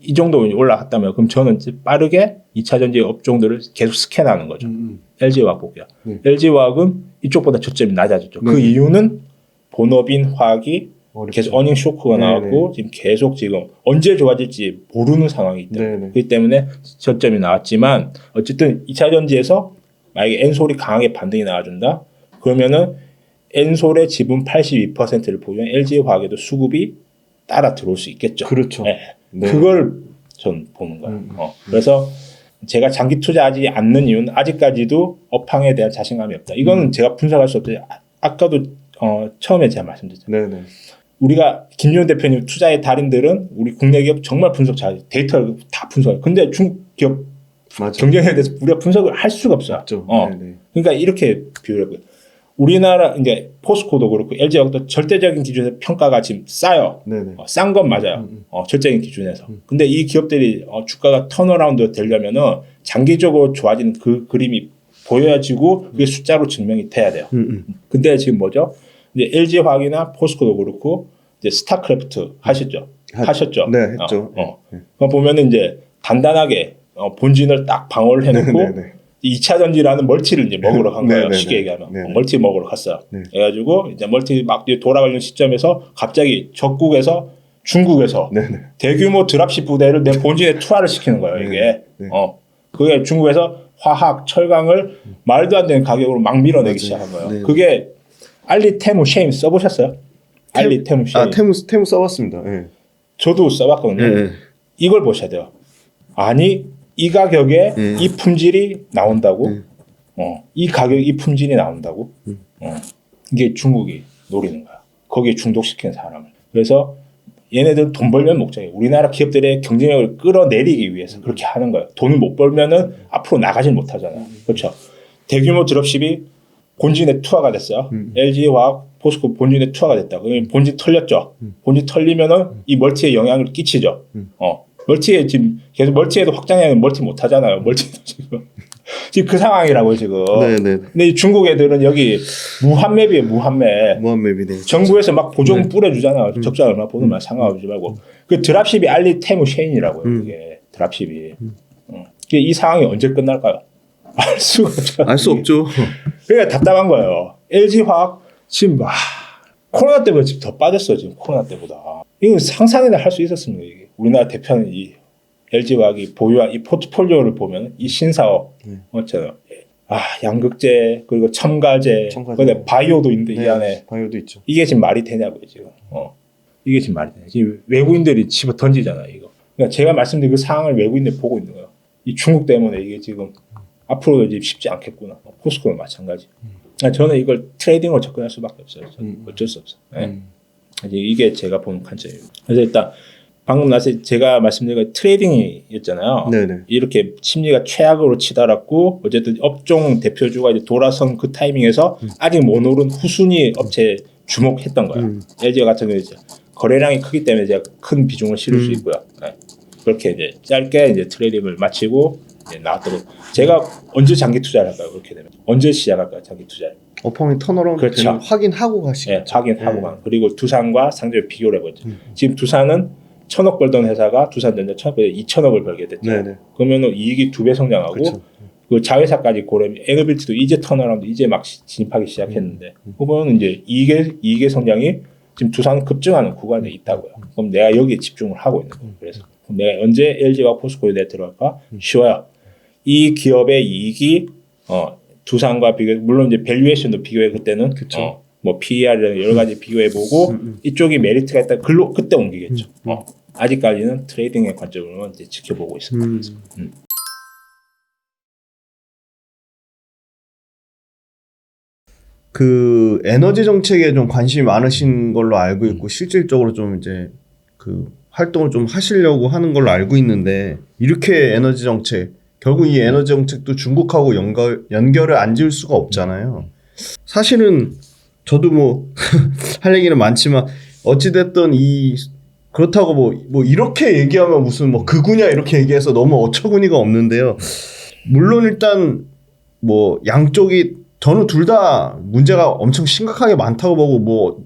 이 정도 올라갔다면 그럼 저는 빠르게 2차 전지 업종들을 계속 스캔하는 거죠. LG화학 볼게요. LG화학은 이쪽보다 저점이 낮아졌죠. 그 이유는 본업인 화학이 계속 어닝 쇼크가 나왔고 지금 계속 지금 언제 좋아질지 모르는 상황이기 때문에 그렇기 때문에 저점이 나왔지만 어쨌든 2차 전지에서 만약에 엔솔이 강하게 반등이 나와준다 그러면은 엔솔의 지분 82%를 보유한 LG화학에도 수급이 따라 들어올 수 있겠죠. 그렇죠. 네. 그걸 전 보는 거예요. 그래서 제가 장기 투자하지 않는 이유는 아직까지도 업황에 대한 자신감이 없다. 이거는 제가 분석할 수 없어요. 아까도 처음에 제가 말씀드렸잖아요. 우리가 김용현 대표님 투자의 달인들은 우리 국내 기업 정말 분석 잘 데이터를 다 분석해요. 근데 중기업 경쟁에 대해서 우리가 분석을 할 수가 없어요. 그러니까 이렇게 비유를 우리나라 이제 포스코도 그렇고 LG화학도 절대적인 기준에서 평가가 지금 싸요. 싼 건 맞아요. 절대적인 기준에서. 근데 이 기업들이 주가가 턴어라운드 되려면은 장기적으로 좋아지는 그 그림이 보여지고 그게 숫자로 증명이 돼야 돼요. 근데 지금 뭐죠? 이제 LG화학이나 포스코도 그렇고 이제 스타크래프트 하셨죠? 네, 했죠. 그거 보면은 이제 단단하게 본진을 딱 방어를 해놓고 2차 전지라는 멀티를 이제 먹으러 간 거예요. 쉽게 얘기하면. 멀티 먹으러 갔어요. 그래가지고 이제 멀티 막 돌아가는 시점에서 갑자기 적국에서 중국에서 대규모 드랍십 부대를 내 본진에 투하를 시키는 거예요. 이게. 그게 중국에서 화학, 철강을 말도 안 되는 가격으로 막 밀어내기 시작한 거예요. 그게 알리 테무 쉐임 써보셨어요? 알리 테무 쉐임. 테무 써봤습니다. 저도 써봤거든요. 이걸 보셔야 돼요. 아니 이 가격에 이 품질이 나온다고? 이 가격에 이 품질이 나온다고? 이게 중국이 노리는 거야. 거기에 중독시키는 사람을. 그래서 얘네들은 돈 벌면 목적이에요. 우리나라 기업들의 경쟁력을 끌어내리기 위해서 그렇게 하는 거예요. 돈을 못 벌면은 앞으로 나가질 못하잖아요. 그렇죠. 대규모 드롭십이 본진에 투하가 됐어요. LG화학, 포스코 본진에 투하가 됐다. 그러면 본진 털렸죠. 본진 털리면은 이 멀티에 영향을 끼치죠. 멀티에 지금 계속 멀티에도 확장하면 멀티 못 하잖아요. 멀티도 지금 그 상황이라고요 지금. 근데 이 중국 애들은 여기 무한맵이에요. 무한맵이네. 정부에서 막 보조금 뿌려주잖아요. 적자 얼마 보는 말 상관없지 말고. 그 드랍십이 알리 테무 쉐인이라고요. 그게 드랍십이. 이 상황이 언제 끝날까요? 알 수가 없죠. 알 수 없죠. 그러니까 답답한 거예요. LG화학 지금 코로나 때문에 지금 더 빠졌어요. 지금 코로나 때보다. 이거 상상이나 할 수 있었습니다. 이게. 우리나라 대표는 이 LG화학이 보유한 이 포트폴리오를 보면 이 신사업 있잖아요. 양극재 그리고 첨가제. 근데 바이오도 있는데 이 안에 바이오도 있죠. 이게 지금 말이 되냐고요 지금. 이게 지금 말이 되냐. 지금 외국인들이 집어 던지잖아요 이거. 그러니까 제가 말씀드린 그 상황을 외국인들이 보고 있는 거예요. 이 중국 때문에 이게 지금 앞으로도 이제 쉽지 않겠구나. 포스코는 마찬가지. 저는 이걸 트레이딩으로 접근할 수밖에 없어요. 어쩔 수 없어요. 이게 제가 보는 관점이에요. 그래서 일단 방금 제가 말씀드린 건 트레이딩이었잖아요. 이렇게 심리가 최악으로 치달았고 어쨌든 업종 대표주가 이제 돌아선 그 타이밍에서 아직 못 오른 후순위 업체에 주목했던 거예요. LG 같은 경우는 이제 거래량이 크기 때문에 제가 큰 비중을 실을 수 있고요. 그렇게 이제 짧게 이제 트레이딩을 마치고 이제 나왔던 거. 제가 언제 장기 투자를 할까요? 그렇게 되면 언제 시작할까요? 장기 투자를? 업황이 턴어라운드 그렇죠. 되면 확인하고 가시겠죠. 확인하고 가. 그리고 두산과 상대적으로 비교를 해보죠. 지금 두산은 1,000억 벌던 회사가 두산전자 처음에 2,000억을 벌게 됐죠. 네네. 그러면은 이익이 2배 성장하고 그쵸. 그 자회사까지 고려하면 에너빌티도 이제 턴어라운드 이제 막 진입하기 시작했는데 그거는 이제 이익의 성장이 지금 두산 급증하는 구간에 있다고요. 그럼 내가 여기에 집중을 하고 있는 거예요. 그래서 그럼 내가 언제 LG와 포스코에 내가 들어갈까? 쉬워요. 이 기업의 이익이 두산과 비교, 물론 이제 밸류에이션도 비교해 그때는 뭐 PER이나 여러 가지 비교해 보고 이쪽이 메리트가 있다. 그때 옮기겠죠. 아직까지는 트레이딩의 관점으로 이제 지켜보고 있습니다. 그 에너지 정책에 좀 관심이 많으신 걸로 알고 있고 실질적으로 좀 이제 그 활동을 좀 하시려고 하는 걸로 알고 있는데 이렇게 에너지 정책 결국 이 에너지 정책도 중국하고 연결을 안 지을 수가 없잖아요. 사실은 저도 뭐 할 얘기는 많지만 어찌됐든 그렇다고 뭐 이렇게 얘기하면 무슨 뭐 극우냐 이렇게 얘기해서 너무 어처구니가 없는데요. 물론 일단 뭐 양쪽이 저는 둘 다 문제가 엄청 심각하게 많다고 보고 뭐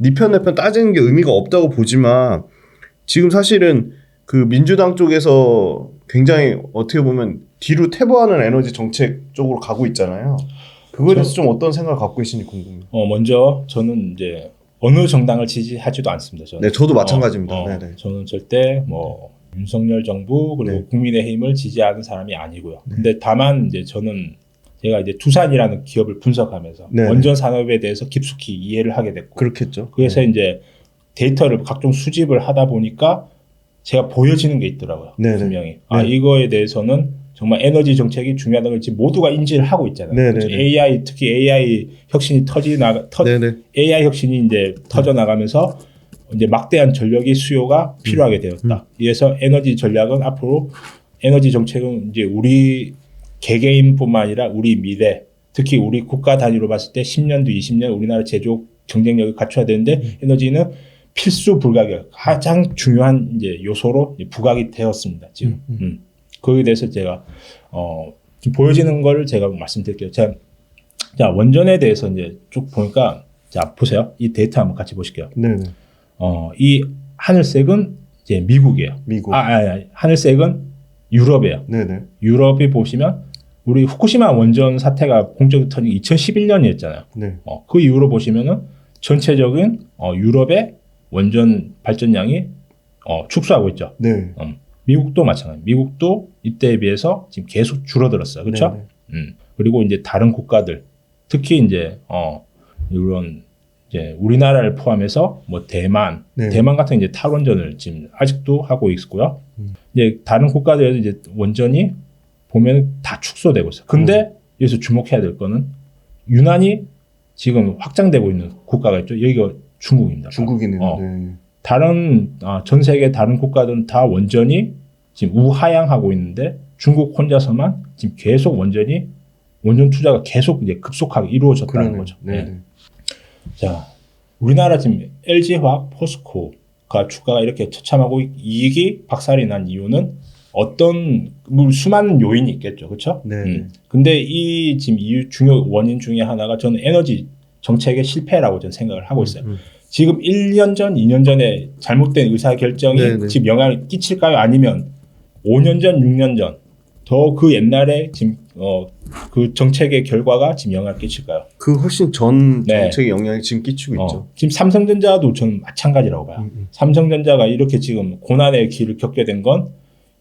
니 편 내 편 따지는 게 의미가 없다고 보지만 지금 사실은 그 민주당 쪽에서 굉장히 어떻게 보면 뒤로 퇴보하는 에너지 정책 쪽으로 가고 있잖아요. 그거에 대해서 좀 어떤 생각을 갖고 계신지 궁금해요. 먼저 저는 이제 어느 정당을 지지하지도 않습니다. 저는. 네, 저도 마찬가지입니다. 네네. 저는 절대 뭐 윤석열 정부 그리고 네. 국민의힘을 지지하는 사람이 아니고요. 근데 다만 이제 제가 이제 두산이라는 기업을 분석하면서 네네. 원전 산업에 대해서 깊숙이 이해를 하게 됐고, 그렇겠죠. 그래서 이제 데이터를 각종 수집을 하다 보니까 제가 보여지는 게 있더라고요. 네네. 분명히. 네. 이거에 대해서는 정말 에너지 정책이 중요하다는 걸 지금 모두가 인지를 하고 있잖아요. 그렇죠? AI, 특히 AI 혁신이 AI 혁신이 이제 터져 나가면서 이제 막대한 전력의 수요가 필요하게 되었다. 그래서 에너지 전략은 앞으로 에너지 정책은 이제 우리 개개인뿐만 아니라 우리 미래, 특히 우리 국가 단위로 봤을 때 10년 뒤 20년 우리나라 제조업 경쟁력을 갖춰야 되는데 에너지는 필수 불가결 가장 중요한 이제 요소로 이제 부각이 되었습니다. 지금. 거기에 대해서 제가 좀 보여지는 거를 제가 말씀드릴게요. 자, 원전에 대해서 이제 쭉 보니까 자 보세요. 이 데이터 한번 같이 보실게요. 네네. 이 하늘색은 이제 미국이에요. 미국. 하늘색은 유럽이에요. 네네. 유럽이 보시면 우리 후쿠시마 원전 사태가 본격적으로 터진 2011년이었잖아요. 네. 그 이후로 보시면은 전체적인 유럽의 원전 발전량이 축소하고 있죠. 네. 미국도 마찬가지. 미국도 이때에 비해서 지금 계속 줄어들었어요. 그렇죠? 그리고 이제 다른 국가들, 특히 이제 이런 이제 우리나라를 포함해서 뭐 대만 같은 이제 탈원전을 지금 아직도 하고 있고요. 이제 다른 국가들에서 이제 원전이 보면 다 축소되고 있어요. 근데 여기서 주목해야 될 거는 유난히 지금 확장되고 있는 국가가 있죠. 여기가 중국입니다. 중국이네요. 네. 다른 전 세계 다른 국가들은 다 원전이 지금 우하향하고 있는데 중국 혼자서만 지금 계속 원전 투자가 계속 이제 급속하게 이루어졌다는 거죠. 네. 자, 우리나라 지금 LG화학, 포스코가 주가가 이렇게 처참하고 이익이 박살이 난 이유는 수많은 요인이 있겠죠, 그렇죠? 네. 근데 이 지금 이유 중요 원인 중에 하나가 저는 에너지 정책의 실패라고 저는 생각을 하고 있어요. 지금 1년 전, 2년 전에 잘못된 의사 결정이 지금 영향을 끼칠까요? 아니면 5년 전, 6년 전 더 그 옛날에 지금 그 정책의 결과가 지금 영향을 끼칠까요? 그 훨씬 전 정책의 영향이 지금 끼치고 있죠. 지금 삼성전자도 저는 마찬가지라고 봐요. 삼성전자가 이렇게 지금 고난의 길을 겪게 된 건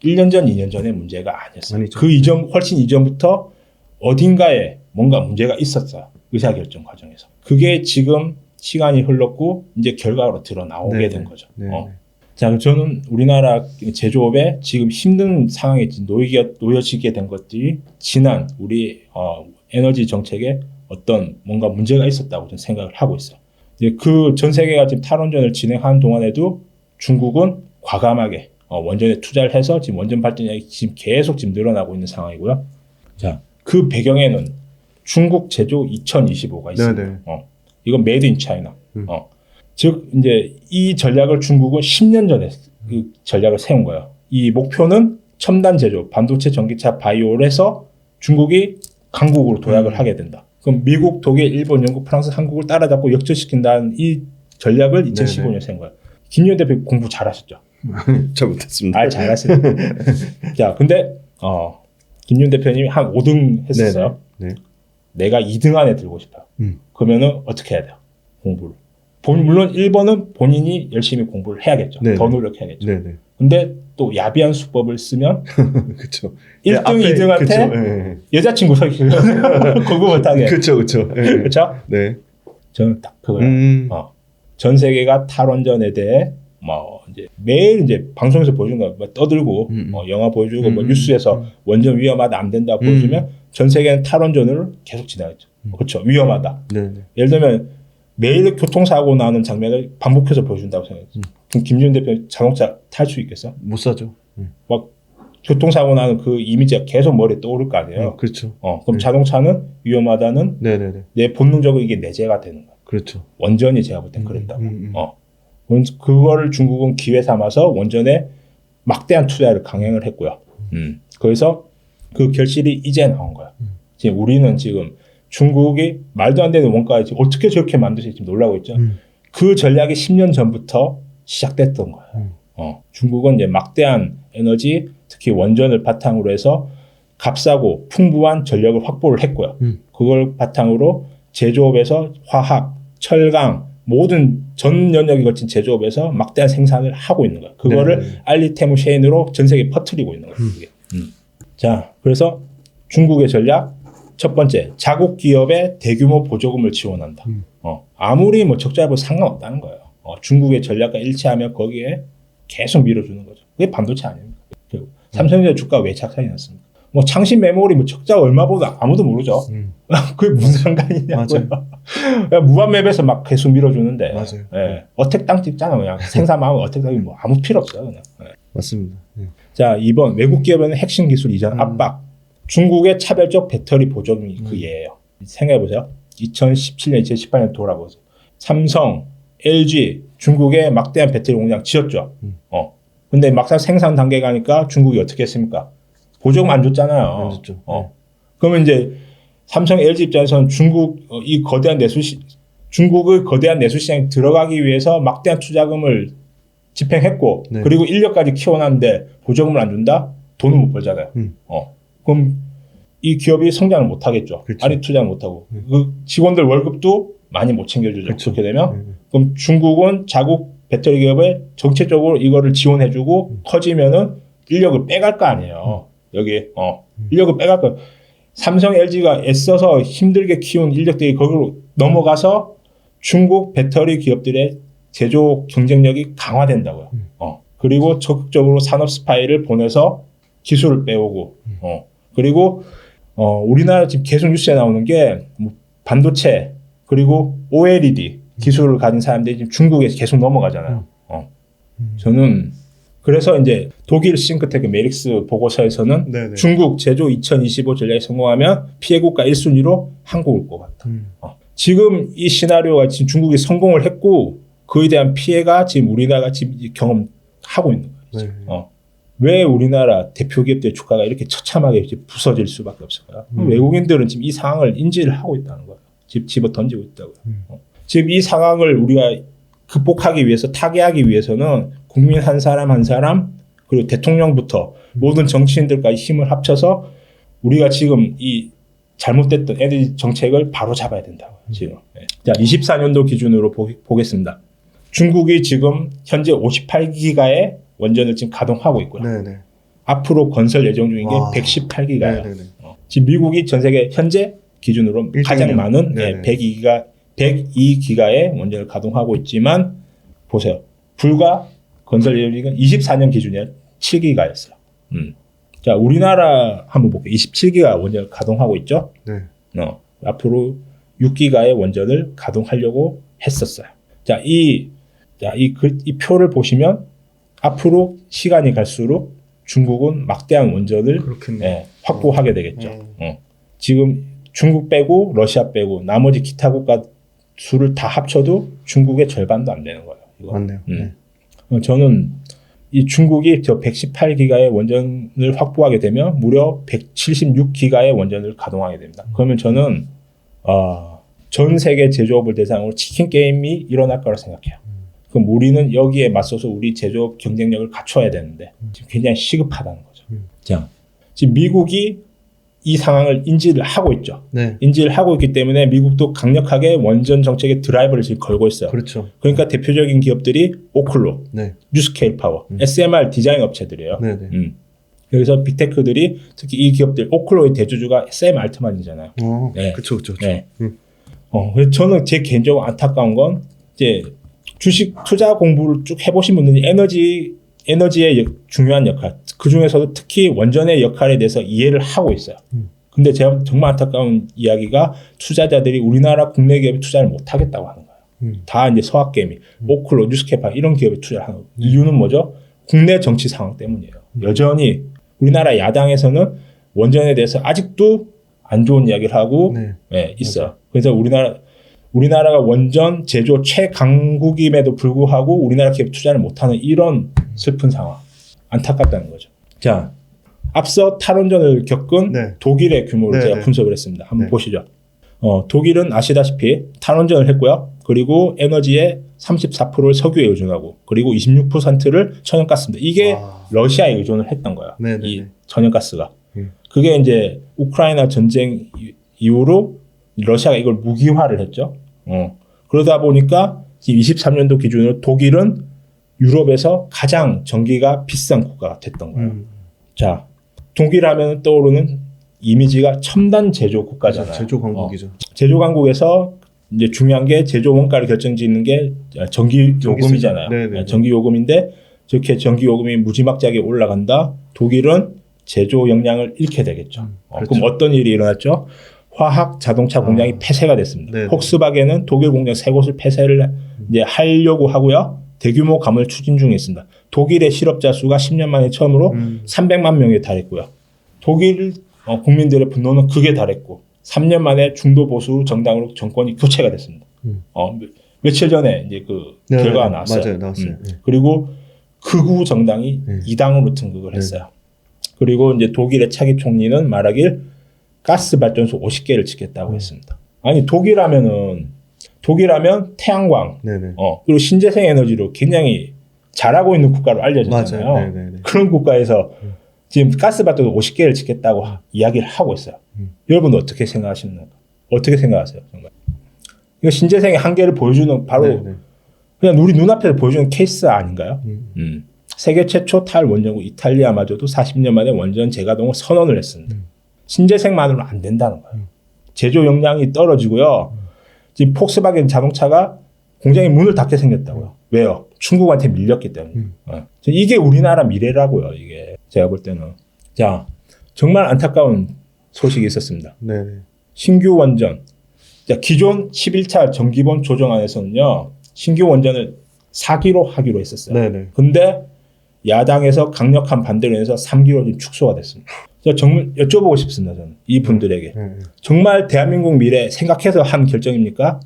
1년 전, 2년 전의 문제가 아니었어요. 아니죠. 그 훨씬 이전부터 어딘가에 뭔가 문제가 있었어요. 의사결정 과정에서. 그게 지금 시간이 흘렀고 이제 결과로 드러나오게 된 거죠. 자, 저는 우리나라 제조업에 지금 힘든 상황에 놓여지게 된 것들이 지난 우리 에너지 정책에 어떤 뭔가 문제가 있었다고 저는 생각을 하고 있어요. 그 전 세계가 지금 탈원전을 진행하는 동안에도 중국은 과감하게 원전에 투자를 해서 지금 원전 발전량이 지금 계속 늘어나고 있는 상황이고요. 자, 그 배경에는 중국 제조 2025가 있습니다. 이건 메이드 인 차이나. 즉 이제 이 전략을 중국은 10년 전에 그 전략을 세운 거예요. 이 목표는 첨단 제조, 반도체, 전기차, 바이오에서 중국이 강국으로 도약을 하게 된다. 그럼 미국, 독일, 일본, 영국, 프랑스, 한국을 따라잡고 역전시킨다는 이 전략을 2015년에 세운 거예요. 김여대 대표 공부 잘하셨죠. 잘못했습니다. 잘했어요. 자, 근데 김윤 대표님이 한 5등 했었어요. 네. 내가 2등 안에 들고 싶어요. 그러면은 어떻게 해야 돼요? 공부를. 물론 1번은 본인이 열심히 공부를 해야겠죠. 네네. 더 노력해야겠죠. 네네. 근데 또 야비한 수법을 쓰면 그렇죠. 1등, 2등한테 여자친구 사귀고 공부 못하게. 그렇죠. 그렇죠? 네. 저는 딱 그거예요. 전 세계가 탈원전에 대해 뭐 이제 매일 이제 방송에서 보여준 거 뭐 떠들고 영화 보여주고 뭐 뉴스에서 원전 위험하다 안 된다 보여주면 전 세계는 탈원전을 계속 진행했죠. 그렇죠. 위험하다. 네. 예를 들면 매일 교통사고 나는 장면을 반복해서 보여준다고 생각했죠. 그럼 김준일 대표 자동차 탈 수 있겠어? 못 사죠. 막 교통사고 나는 그 이미지가 계속 머리에 떠오를 거 아니에요. 그렇죠. 그럼 자동차는 위험하다는 내 본능적으로 이게 내재가 되는 거야. 그렇죠. 원전이 제가 볼 땐 그랬다고. 그거를 중국은 기회 삼아서 원전에 막대한 투자를 강행을 했고요. 그래서 그 결실이 이제 나온 거야. 지금 우리는 지금 중국이 말도 안 되는 원가에 어떻게 저렇게 만드실지 놀라고 있죠. 그 전략이 10년 전부터 시작됐던 거예요. 중국은 이제 막대한 에너지, 특히 원전을 바탕으로 해서 값싸고 풍부한 전력을 확보를 했고요. 그걸 바탕으로 제조업에서 화학, 철강, 모든 전 영역에 걸친 제조업에서 막대한 생산을 하고 있는 거예요. 그거를 알리테무 셰인으로 전 세계에 퍼뜨리고 있는 거예요. 그게. 자, 그래서 중국의 전략 첫 번째, 자국 기업에 대규모 보조금을 지원한다. 아무리 뭐 적자해도 상관없다는 거예요. 중국의 전략과 일치하면 거기에 계속 밀어주는 거죠. 그게 반도체 아닙니까? 삼성전자 주가 왜 착상이 났습니까? 뭐 창신 메모리 뭐 적자가 얼마보다 아무도 모르죠. 그게 무슨 상관이냐고요. 무한맵에서 막 계속 밀어주는데. 맞아요. 예. 어택 땅 찍잖아. 그냥 생산하면 어택 땅이 뭐 아무 필요 없어요. 그냥. 예. 맞습니다. 자, 2번 외국 기업에는 핵심 기술 이전 압박. 중국의 차별적 배터리 보조금이 그 예예요. 생각해보세요. 2017년, 2018년 돌아보세요. 삼성, LG, 중국의 막대한 배터리 공장 지었죠. 근데 막상 생산 단계 가니까 중국이 어떻게 했습니까? 보조금 안 줬잖아요. 안 줬죠. 그러면 이제 삼성, LG 입장에서는 중국의 거대한 내수 시장에 들어가기 위해서 막대한 투자금을 집행했고, 그리고 인력까지 키워놨는데 보조금을 안 준다? 돈은 못 벌잖아요. 그럼 이 기업이 성장을 못 하겠죠. 아니 투자를 못 하고 그 직원들 월급도 많이 못 챙겨주죠. 그렇게 되면 그럼 중국은 자국 배터리 기업에 정책적으로 이거를 지원해주고 커지면은 인력을 빼갈 거 아니에요. 여기 인력을 빼갈 거. 삼성, LG가 애써서 힘들게 키운 인력들이 거기로 넘어가서 중국 배터리 기업들의 제조 경쟁력이 강화된다고요. 그리고 적극적으로 산업 스파이를 보내서 기술을 빼오고 그리고 우리나라 지금 계속 뉴스에 나오는 게 뭐 반도체 그리고 OLED 기술을 가진 사람들이 지금 중국에 계속 넘어가잖아요. 저는 그래서 이제 독일 싱크테크 메릭스 보고서에서는 중국 제조 2025 전략에 성공하면 피해 국가 1순위로 한국을 꼽았다. 지금 이 시나리오가 지금 중국이 성공을 했고 그에 대한 피해가 지금 우리나라가 지금 경험하고 있는 거예요. 왜 우리나라 대표 기업들의 주가가 이렇게 처참하게 부서질 수밖에 없을까요? 외국인들은 지금 이 상황을 인지를 하고 있다는 거예요. 집어 던지고 있다고요. 지금 이 상황을 우리가 극복하기 위해서 타개하기 위해서는 국민 한 사람 한 사람 그리고 대통령부터 모든 정치인들까지 힘을 합쳐서 우리가 지금 이 잘못됐던 에너지 정책을 바로 잡아야 된다고요. 지금. 자, 24년도 기준으로 보겠습니다. 중국이 지금 현재 58기가의 원전을 지금 가동하고 있고요. 앞으로 건설 예정 중인 게 118기가예요. 지금 미국이 전 세계 현재 기준으로 가장 많은 102기가의 원전을 가동하고 있지만 보세요. 불과 건설 예정은 24년 기준이야 7기가였어요. 자, 우리나라 한번 볼게요. 27기가 원전을 가동하고 있죠. 앞으로 6기가의 원전을 가동하려고 했었어요. 자, 이 표를 보시면 앞으로 시간이 갈수록 중국은 막대한 원전을 확보하게 되겠죠. 지금 중국 빼고 러시아 빼고 나머지 기타 국가 수를 다 합쳐도 중국의 절반도 안 되는 거예요. 이거. 맞네요. 저는 이 중국이 저 118기가의 원전을 확보하게 되면 무려 176기가의 원전을 가동하게 됩니다. 그러면 저는 전 세계 제조업을 대상으로 치킨 게임이 일어날 거라 생각해요. 그럼 우리는 여기에 맞서서 우리 제조업 경쟁력을 갖춰야 되는데 지금 굉장히 시급하다는 거죠. 자, 지금 미국이 이 상황을 인지를 하고 있죠. 네. 인지를 하고 있기 때문에 미국도 강력하게 원전 정책의 드라이버를 지금 걸고 있어요. 그렇죠. 그러니까 대표적인 기업들이 오클로, 네. 뉴스케일 파워, SMR 디자인 업체들이에요. 여기서 빅테크들이 특히 이 기업들 오클로의 대주주가 샘 알트만이잖아요. 네. 그렇죠. 네. 그래서 저는 제 개인적으로 안타까운 건 이제 주식 투자 공부를 쭉 해보신 분들이 에너지의 중요한 역할, 그 중에서도 특히 원전의 역할에 대해서 이해를 하고 있어요. 근데 제가 정말 안타까운 이야기가 투자자들이 우리나라 국내 기업에 투자를 못 하겠다고 하는 거예요. 다 이제 서학개미, 오클로, 뉴스케파 이런 기업에 투자를 하는 거예요. 이유는 뭐죠? 국내 정치 상황 때문이에요. 여전히 우리나라 야당에서는 원전에 대해서 아직도 안 좋은 이야기를 하고 있어요. 맞아. 그래서 우리나라가 원전 제조 최강국임에도 불구하고 우리나라 기업 투자를 못하는 이런 슬픈 상황. 안타깝다는 거죠. 자, 앞서 탈원전을 겪은 독일의 규모를 제가 분석을 했습니다. 한번 보시죠. 독일은 아시다시피 탈원전을 했고요. 그리고 에너지의 34%를 석유에 의존하고 그리고 26%를 천연가스입니다. 이게 러시아에 의존을 했던 거예요. 이 천연가스가. 그게 이제 우크라이나 전쟁 이후로 러시아가 이걸 무기화를 했죠. 그러다 보니까 23년도 기준으로 독일은 유럽에서 가장 전기가 비싼 국가가 됐던 거예요. 자, 독일 하면 떠오르는 이미지가 첨단 제조 국가잖아요. 제조 강국이죠. 제조 강국에서 이제 중요한 게 제조 원가를 결정짓는 게 전기 요금이잖아요. 전기 요금인데 저렇게 전기 요금이 무지막지하게 올라간다. 독일은 제조 역량을 잃게 되겠죠. 그렇죠. 그럼 어떤 일이 일어났죠? 화학 자동차 공장이 폐쇄가 됐습니다. 폭스바겐은 독일 공장 3곳을 폐쇄를 이제 하려고 하고요. 대규모 감을 추진 중에 있습니다. 독일의 실업자 수가 10년 만에 처음으로 300만 명에 달했고요. 독일 국민들의 분노는 극에 달했고 3년 만에 중도 보수 정당으로 정권이 교체가 됐습니다. 며칠 전에 이제 그 결과가 나왔어요. 맞아요, 나왔어요. 그리고 극우 정당이 2당으로 등극을 했어요. 그리고 이제 독일의 차기 총리는 말하길 가스 발전소 50개를 짓겠다고 했습니다. 아니 독일하면 태양광, 그리고 신재생 에너지로 굉장히 잘하고 있는 국가로 알려졌잖아요. 그런 국가에서 지금 가스 발전소 50개를 짓겠다고 이야기를 하고 있어요. 여러분은 어떻게 생각하시나요? 어떻게 생각하세요? 정말 이거 신재생의 한계를 보여주는 바로 그냥 우리 눈앞에서 보여주는 케이스 아닌가요? 세계 최초 탈원전국 이탈리아마저도 40년 만에 원전 재가동을 선언을 했습니다. 신재생만으로는 안 된다는 거예요. 제조 역량이 떨어지고요. 지금 폭스바겐 자동차가 공장이 문을 닫게 생겼다고요. 왜요? 중국한테 밀렸기 때문에. 이게 우리나라 미래라고요. 이게 제가 볼 때는. 자, 정말 안타까운 소식이 있었습니다. 신규 원전. 자, 기존 11차 정기본 조정안에서는요. 신규 원전을 4기로 하기로 했었어요. 근데 야당에서 강력한 반대로 해서 3기로 좀 축소가 됐습니다. 정말 여쭤보고 싶습니다. 저는 이분들에게. 정말 대한민국 미래 생각해서 한 결정입니까?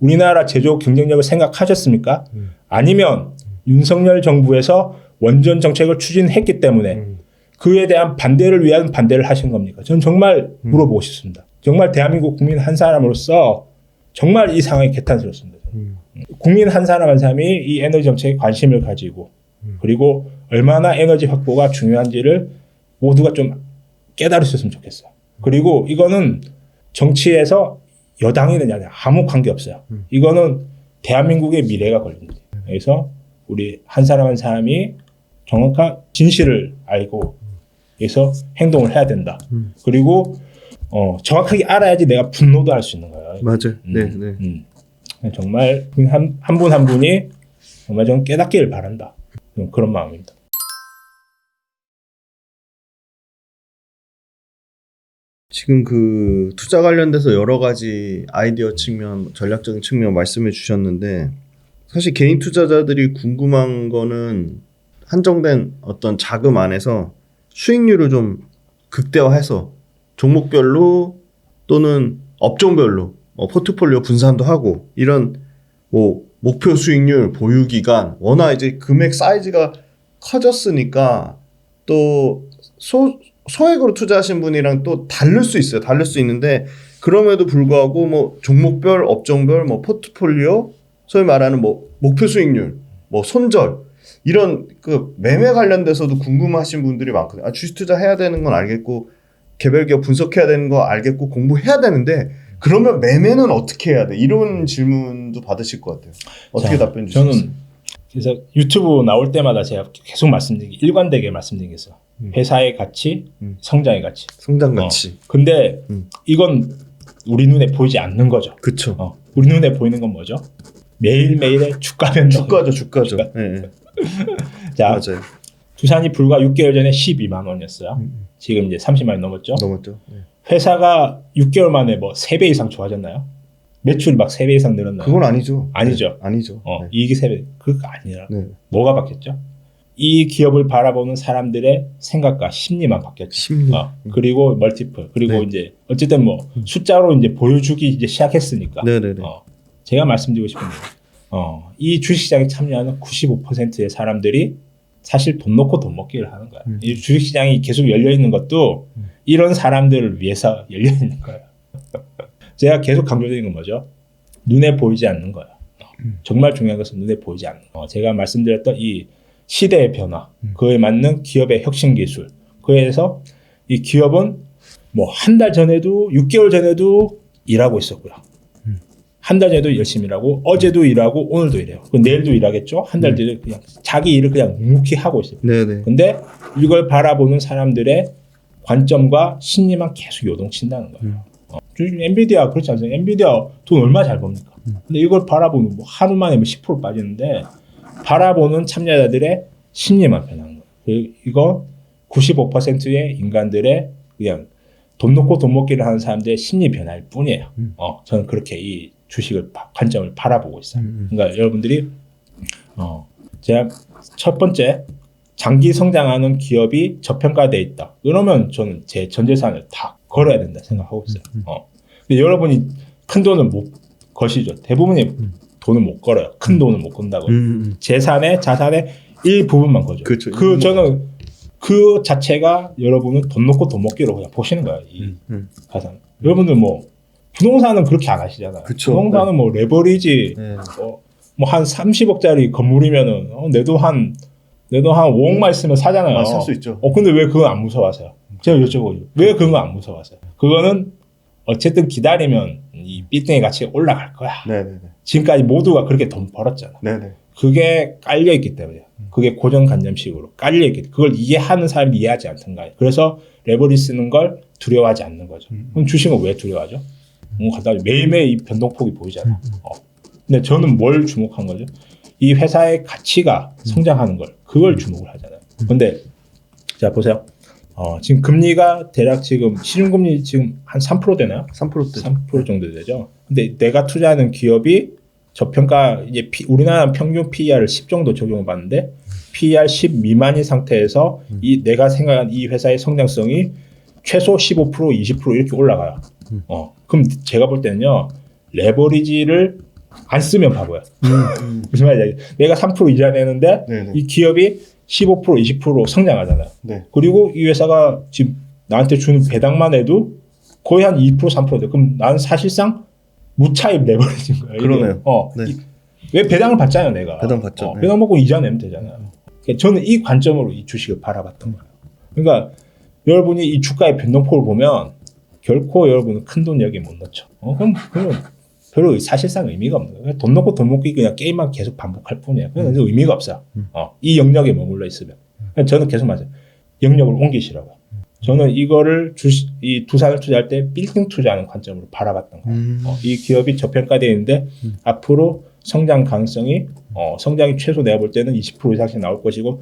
우리나라 제조업 경쟁력을 생각하셨습니까? 아니면 윤석열 정부에서 원전 정책을 추진했기 때문에 그에 대한 반대를 위한 반대를 하신 겁니까? 저는 정말 물어보고 싶습니다. 정말 대한민국 국민 한 사람으로서 정말 이 상황이 개탄스럽습니다. 국민 한 사람 한 사람이 이 에너지 정책에 관심을 가지고 그리고 얼마나 에너지 확보가 중요한지를 모두가 좀 깨달으셨으면 좋겠어요. 그리고 이거는 정치에서 여당이느냐 아무 관계 없어요. 이거는 대한민국의 미래가 걸립니다. 그래서 우리 한 사람 한 사람이 정확한 진실을 알고 그래서 행동을 해야 된다. 그리고 정확하게 알아야지 내가 분노도 할 수 있는 거예요. 맞아요. 정말 한 분 한 분이 정말 좀 깨닫기를 바란다. 그런 마음입니다. 지금 그 투자 관련돼서 여러 가지 아이디어 측면, 전략적인 측면 말씀해 주셨는데 사실 개인 투자자들이 궁금한 거는 한정된 어떤 자금 안에서 수익률을 좀 극대화해서 종목별로 또는 업종별로 포트폴리오 분산도 하고 이런 뭐 목표 수익률, 보유 기간, 워낙 이제 금액 사이즈가 커졌으니까 또 소액으로 투자하신 분이랑 또 다를 수 있어요. 다를 수 있는데 그럼에도 불구하고 뭐 종목별, 업종별, 뭐 포트폴리오, 소위 말하는 뭐 목표 수익률 뭐 손절 이런 그 매매 관련돼서도 궁금하신 분들이 많거든요. 주식 투자해야 되는 건 알겠고 개별 기업 분석해야 되는 거 알겠고 공부해야 되는데 그러면 매매는 어떻게 해야 돼? 이런 질문도 받으실 것 같아요. 어떻게 답변 주시겠어요? 저는 그래서 유튜브 나올 때마다 제가 계속 일관되게 말씀드린 게 있어요. 회사의 가치, 성장의 가치. 성장 가치. 근데 이건 우리 눈에 보이지 않는 거죠. 그렇죠. 우리 눈에 보이는 건 뭐죠? 매일매일의 주가 변동. 주가죠. 네. 자, 맞아요. 두산이 불과 6개월 전에 12만 원이었어요. 지금 이제 30만 원 넘었죠. 네. 회사가 6개월 만에 뭐 3배 이상 좋아졌나요? 매출이 막 3배 이상 늘었나요? 그건 아니죠. 아니죠. 네. 아니죠. 네. 이익이 3배. 그거 아니라. 네. 뭐가 바뀌었죠? 이 기업을 바라보는 사람들의 생각과 심리만 바뀌었죠. 심리. 그리고 멀티플. 그리고 네. 이제 어쨌든 뭐 숫자로 이제 보여주기 이제 시작했으니까. 네네네. 제가 말씀드리고 싶은 게, 이 주식시장에 참여하는 95%의 사람들이 사실 돈 놓고 돈 먹기를 하는 거야. 이 주식시장이 계속 열려 있는 것도 이런 사람들을 위해서 열려 있는 거예요. 제가 계속 강조드리는 건 뭐죠? 눈에 보이지 않는 거예요. 정말 중요한 것은 눈에 보이지 않는 거. 제가 말씀드렸던 이 시대의 변화, 그에 맞는 기업의 혁신 기술. 그래서 이 기업은 뭐 한 달 전에도 6개월 전에도 일하고 있었고요. 한 달 전에도 열심히 일하고 어제도 일하고 오늘도 일해요. 내일도 일하겠죠. 한 달 뒤에 그냥 자기 일을 그냥 묵묵히 하고 있어요. 네네. 근데 이걸 바라보는 사람들의 관점과 심리만 계속 요동친다는 거예요. 엔비디아 그렇지 않습니까? 엔비디아 돈 얼마 잘 법니까? 근데 이걸 바라보면 뭐 하루 만에 뭐 10% 빠지는데 바라보는 참여자들의 심리만 변하는 거예요. 이거 95%의 인간들의 그냥 돈 놓고 돈 먹기를 하는 사람들의 심리 변화일 뿐이에요. 저는 그렇게 이 주식을 관점을 바라보고 있어요. 그러니까 여러분들이 제가 첫 번째 장기 성장하는 기업이 저평가되어 있다. 그러면 저는 제 전 재산을 다 걸어야 된다 생각하고 있어요. 근데 여러분이 큰 돈을 못 거시죠. 대부분이 돈을 못 걸어요. 큰 돈을 못 건다고. 자산의 일부분만 거죠. 그렇죠. 저는 그 자체가 여러분은 돈 놓고 돈 먹기로 그냥 보시는 거예요. 이 자산. 여러분들 뭐 부동산은 그렇게 안 하시잖아요. 그쵸. 부동산은 뭐 레버리지 뭐 한 30억짜리 건물이면은 내도 한 5억만 있으면 사잖아요. 살 수 있죠. 근데 왜 그건 안 무서워하세요? 제가 여쭤보죠. 왜 그건 안 무서워하세요? 그거는 어쨌든 기다리면 이 빌딩의 가치가 올라갈 거야. 네네네. 지금까지 모두가 그렇게 돈 벌었잖아. 네네. 그게 깔려있기 때문에. 그게 고정관념식으로 깔려있기 때문에. 그걸 이해하는 사람이 이해하지 않던가. 그래서 레버리 쓰는 걸 두려워하지 않는 거죠. 그럼 주식은 왜 두려워하죠? 매일매일 이 변동폭이 보이잖아요. 근데 저는 뭘 주목한 거죠? 이 회사의 가치가 성장하는 걸, 그걸 주목을 하잖아요. 근데, 자, 보세요. 지금 금리가 대략 지금, 시중금리 지금 한 3% 되나요? 3%대. 3% 정도 되죠. 근데 내가 투자하는 기업이 저평가, 이제 우리나라 평균 PER을 10 정도 적용을 받는데, PER 10 미만인 상태에서 내가 생각한 이 회사의 성장성이 최소 15%, 20% 이렇게 올라가요. 그럼 제가 볼 때는요, 레버리지를 안 쓰면 바보야. 무슨 말이야? 내가 3% 이자 내는데 네네. 이 기업이 15%, 20% 성장하잖아요. 네. 그리고 이 회사가 지금 나한테 주는 배당만 해도 거의 한 2%, 3% 돼. 그럼 나는 사실상 무차입 레버리지인 거예요. 그러네요. 네. 왜 배당을 받잖아요, 내가. 배당 받죠. 네. 배당 먹고 이자 내면 되잖아요. 그러니까 저는 이 관점으로 이 주식을 바라봤던 거예요. 그러니까 여러분이 이 주가의 변동폭을 보면 결코 여러분은 큰 돈 여기 못 넣죠. 그럼 별로 사실상 의미가 없는 거예요. 돈 넣고 돈 먹기 그냥 게임만 계속 반복할 뿐이에요. 그래서 의미가 없어요. 이 영역에 머물러 있으면. 저는 계속 말해요. 영역을 옮기시라고요. 저는 이거를 이 두산을 투자할 때 빌딩 투자하는 관점으로 바라봤던 거예요. 이 기업이 저평가되어 있는데 앞으로 성장 가능성이 성장이 최소 내가 볼 때는 20% 이상씩 나올 것이고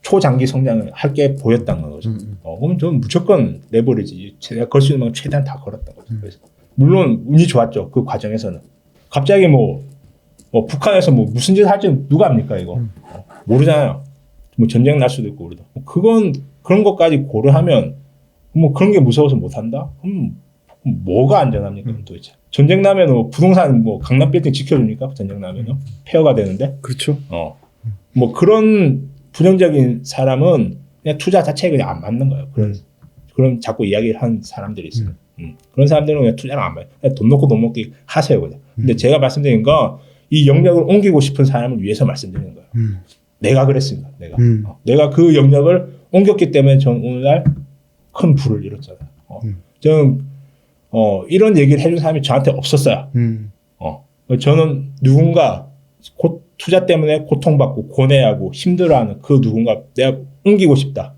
초장기 성장을 할 게 보였다는 거죠. 그러면 저는 무조건 레버리지 제가 걸 수 있는 건 최대한 다 걸었던 거죠. 그래서 물론 운이 좋았죠. 그 과정에서는 갑자기 뭐 북한에서 뭐 무슨 짓을 할지 누가 압니까 이거 모르잖아요. 뭐 전쟁 날 수도 있고 그러다. 그건 그런 것까지 고려하면 뭐 그런 게 무서워서 못 한다? 그럼 뭐가 안전합니까 도대체? 전쟁 나면 뭐 부동산 뭐 강남 빌딩 지켜줍니까? 전쟁 나면은 폐허가 되는데. 그렇죠. 뭐 그런 부정적인 사람은 그냥 투자 자체에 그냥 안 맞는 거예요. 그런 자꾸 이야기를 하는 사람들이 있어요. 그런 사람들은 그냥 투자를 안 봐요. 돈 놓고 돈 먹기 하세요 그냥. 근데 제가 말씀드린 건 이 영역을 옮기고 싶은 사람을 위해서 말씀드리는 거예요. 내가 그랬습니다. 내가 그 영역을 옮겼기 때문에 저는 오늘날 큰 부를 이뤘잖아요. 저는 이런 얘기를 해준 사람이 저한테 없었어요. 저는 누군가 투자 때문에 고통받고 고뇌하고 힘들어하는 그 누군가 내가 옮기고 싶다.